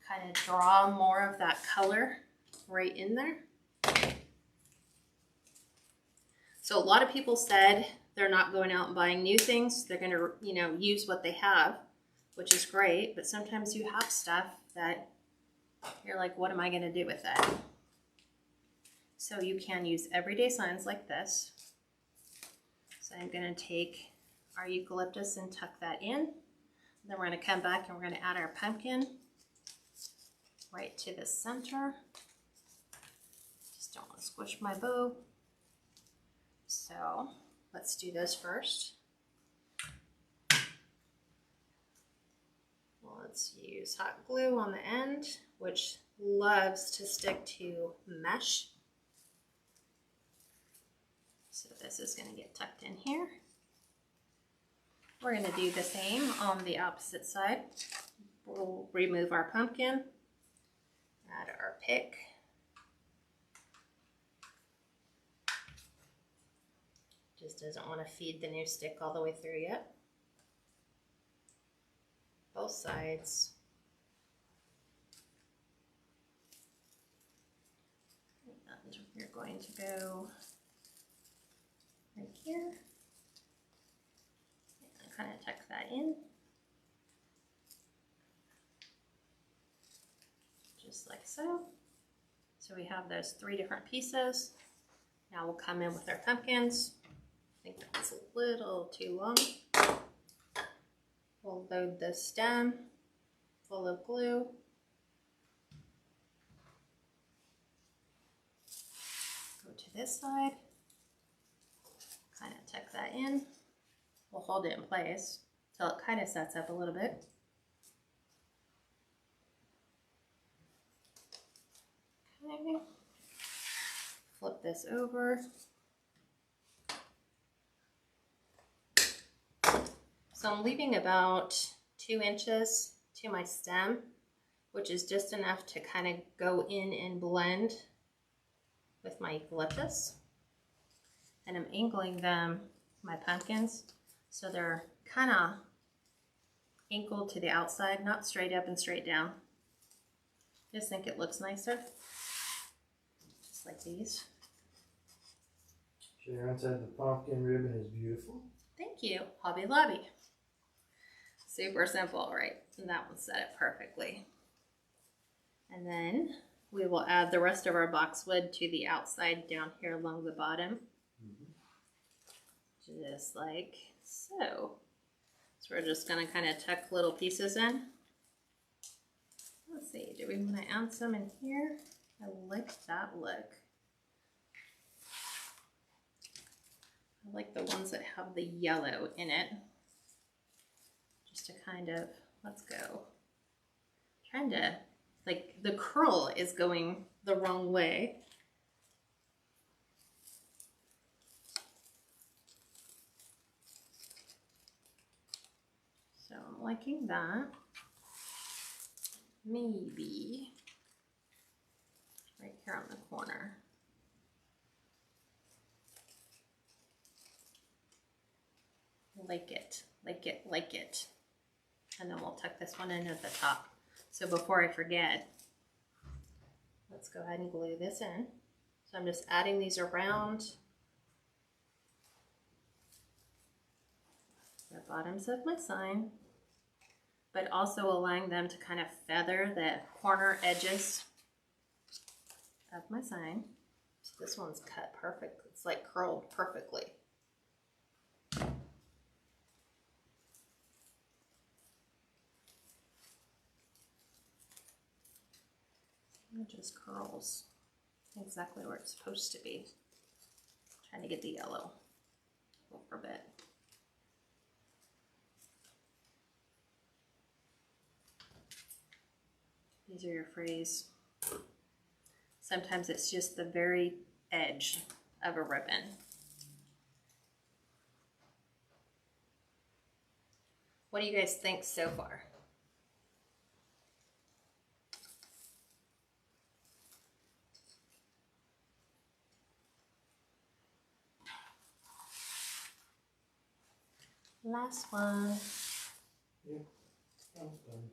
Kind of draw more of that color right in there. So a lot of people said they're not going out and buying new things. They're going to, use what they have, which is great. But sometimes you have stuff that you're like, what am I going to do with that? So you can use everyday signs like this. So I'm going to take our eucalyptus and tuck that in. Then we're going to come back and we're going to add our pumpkin right to the center. Just don't want to squish my bow. So let's do this first. Well, let's use hot glue on the end, which loves to stick to mesh. So this is going to get tucked in here. We're going to do the same on the opposite side. We'll remove our pumpkin, add our pick. Just doesn't want to feed the new stick all the way through yet. Both sides. And you're going to go right here. And kind of tuck that in. Just like so. So we have those 3 different pieces. Now we'll come in with our pumpkins. I think that's a little too long. We'll load the stem full of glue. Go to this side. Kind of tuck that in. We'll hold it in place till it kind of sets up a little bit. Okay. Flip this over. So I'm leaving about 2 inches to my stem, which is just enough to kind of go in and blend with my eucalyptus. And I'm angling them, my pumpkins, so they're kind of angled to the outside, not straight up and straight down. Just think it looks nicer, just like these. Sharon said the pumpkin ribbon is beautiful. Thank you, Hobby Lobby. Super simple, right? And that one set it perfectly. And then we will add the rest of our boxwood to the outside down here along the bottom. Just like so. So we're just going to kind of tuck little pieces in. Let's see, do we want to add some in here? I like that look. I like the ones that have the yellow in it. Just to kind of, let's go. Trying to, like, the curl is going the wrong way. So I'm liking that. Maybe right here on the corner. Like it, like it, like it. And then we'll tuck this one in at the top. So before I forget, let's go ahead and glue this in. So I'm just adding these around the bottoms of my sign, but also allowing them to kind of feather the corner edges of my sign. So this one's cut perfect. It's like curled perfectly. It just curls exactly where it's supposed to be. Trying to get the yellow over a bit. These are your frays. Sometimes it's just the very edge of a ribbon. What do you guys think so far? Last one. Yep, almost done.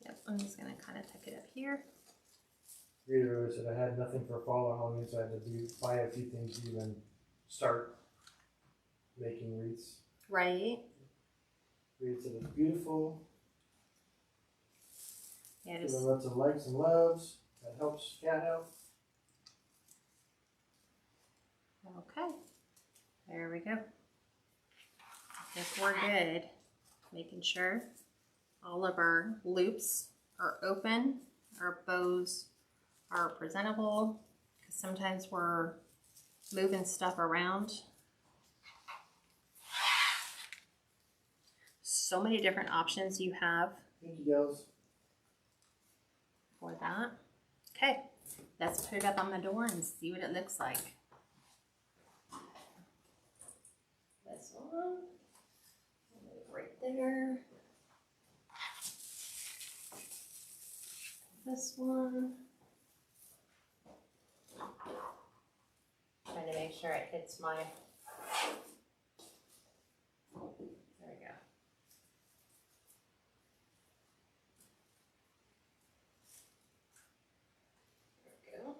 Yep, I'm just gonna kind of tuck it up here. Rita said I had nothing for fall or Halloween, so I had to buy a few things to even start making wreaths. Right. Rita said it's beautiful. Yeah, Give just her lots of likes and loves. That helps Cat out. okay. There we go. I think we're good. Making sure all of our loops are open, our bows are presentable, because sometimes we're moving stuff around. So many different options you have Thank you, girls. for that. Okay, let's put it up on the door and see what it looks like. This one, right there. This one. Trying to make sure it hits my, there we go. There we go.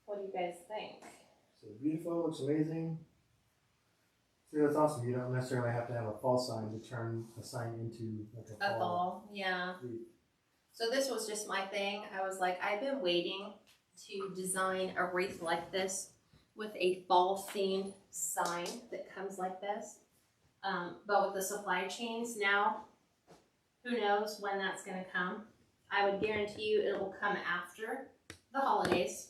What do you guys think? So beautiful, looks amazing. See, that's awesome. You don't necessarily have to have a fall sign to turn a sign into like a fall. A ball, yeah. wreath. So this was just my thing. I was like, I've been waiting to design a wreath like this with a fall themed sign that comes like this. But with the supply chains now, who knows when that's going to come. I would guarantee you it will come after the holidays.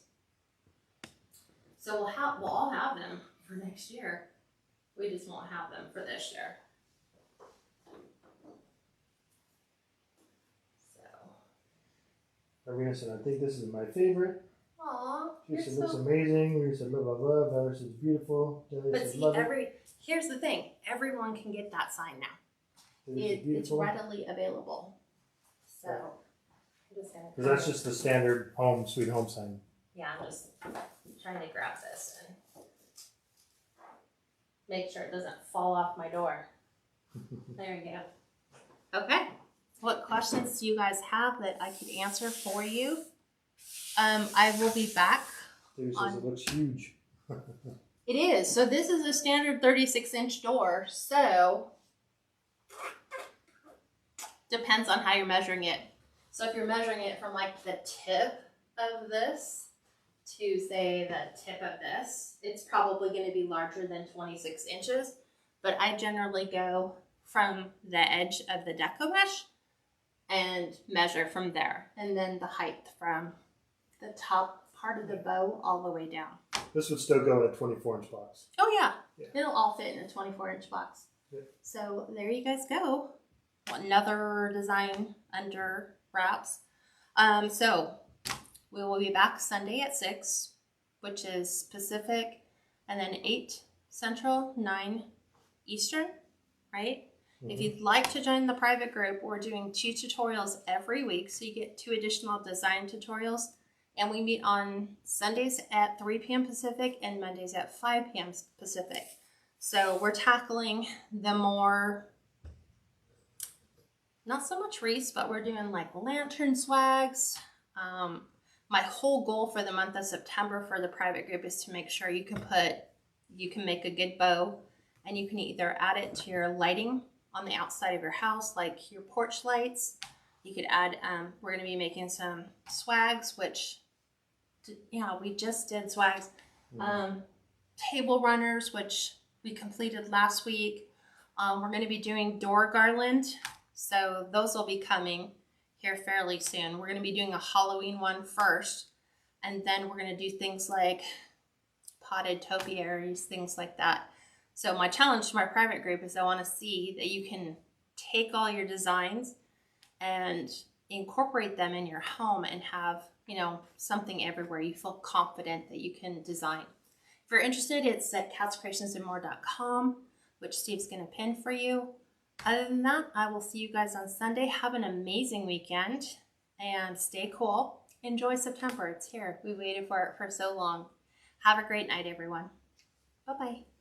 So we'll all have them for next year. We just won't have them for this year. So. Arena said, I think this is my favorite. Aw, She you're said, looks so. amazing. We said, blah, blah, blah. Valerie says, beautiful. Delia But said, see, love it. here's the thing. Everyone can get that sign now. Delia said, It's beautiful. readily available. So, I'm just gonna. Because that's just the standard home, sweet home sign. Yeah, I'm just trying to grab this and make sure it doesn't fall off my door. There you go. Okay. What questions do you guys have that I could answer for you? I will be back. Delia says, it looks huge. It is. So this is a standard 36-inch door. So depends on how you're measuring it. So if you're measuring it from like the tip of this to say the tip of this, it's probably going to be larger than 26 inches. But I generally go from the edge of the deco mesh and measure from there. And then the height from the top part of the bow all the way down. This would still go in a 24-inch box. Oh yeah. Yeah. It'll all fit in a 24-inch box. Yeah. So there you guys go. Another design under wraps. So we will be back Sunday at 6, which is Pacific, and then 8 Central, 9 Eastern, right? Mm-hmm. If you'd like to join the private group, we're doing 2 tutorials every week, so you get 2 additional design tutorials. And we meet on Sundays at 3 p.m. Pacific and Mondays at 5 p.m. Pacific. So we're tackling the more, not so much wreaths, but we're doing like lantern swags. My whole goal for the month of September for the private group is to make sure you can make a good bow, and you can either add it to your lighting on the outside of your house, like your porch lights. You could add, we're going to be making some swags, which, yeah, we just did swags. Table runners, which we completed last week. We're going to be doing door garland. So those will be coming here fairly soon. We're going to be doing a Halloween one first, and then we're going to do things like potted topiaries, things like that. So my challenge to my private group is I want to see that you can take all your designs and incorporate them in your home and have, you know, something everywhere you feel confident that you can design. If you're interested, it's at KatsCreationsNMore.com, which Steve's going to pin for you. Other than that, I will see you guys on Sunday. Have an amazing weekend and stay cool. Enjoy September. It's here. We waited for it for so long. Have a great night, everyone. Bye-bye.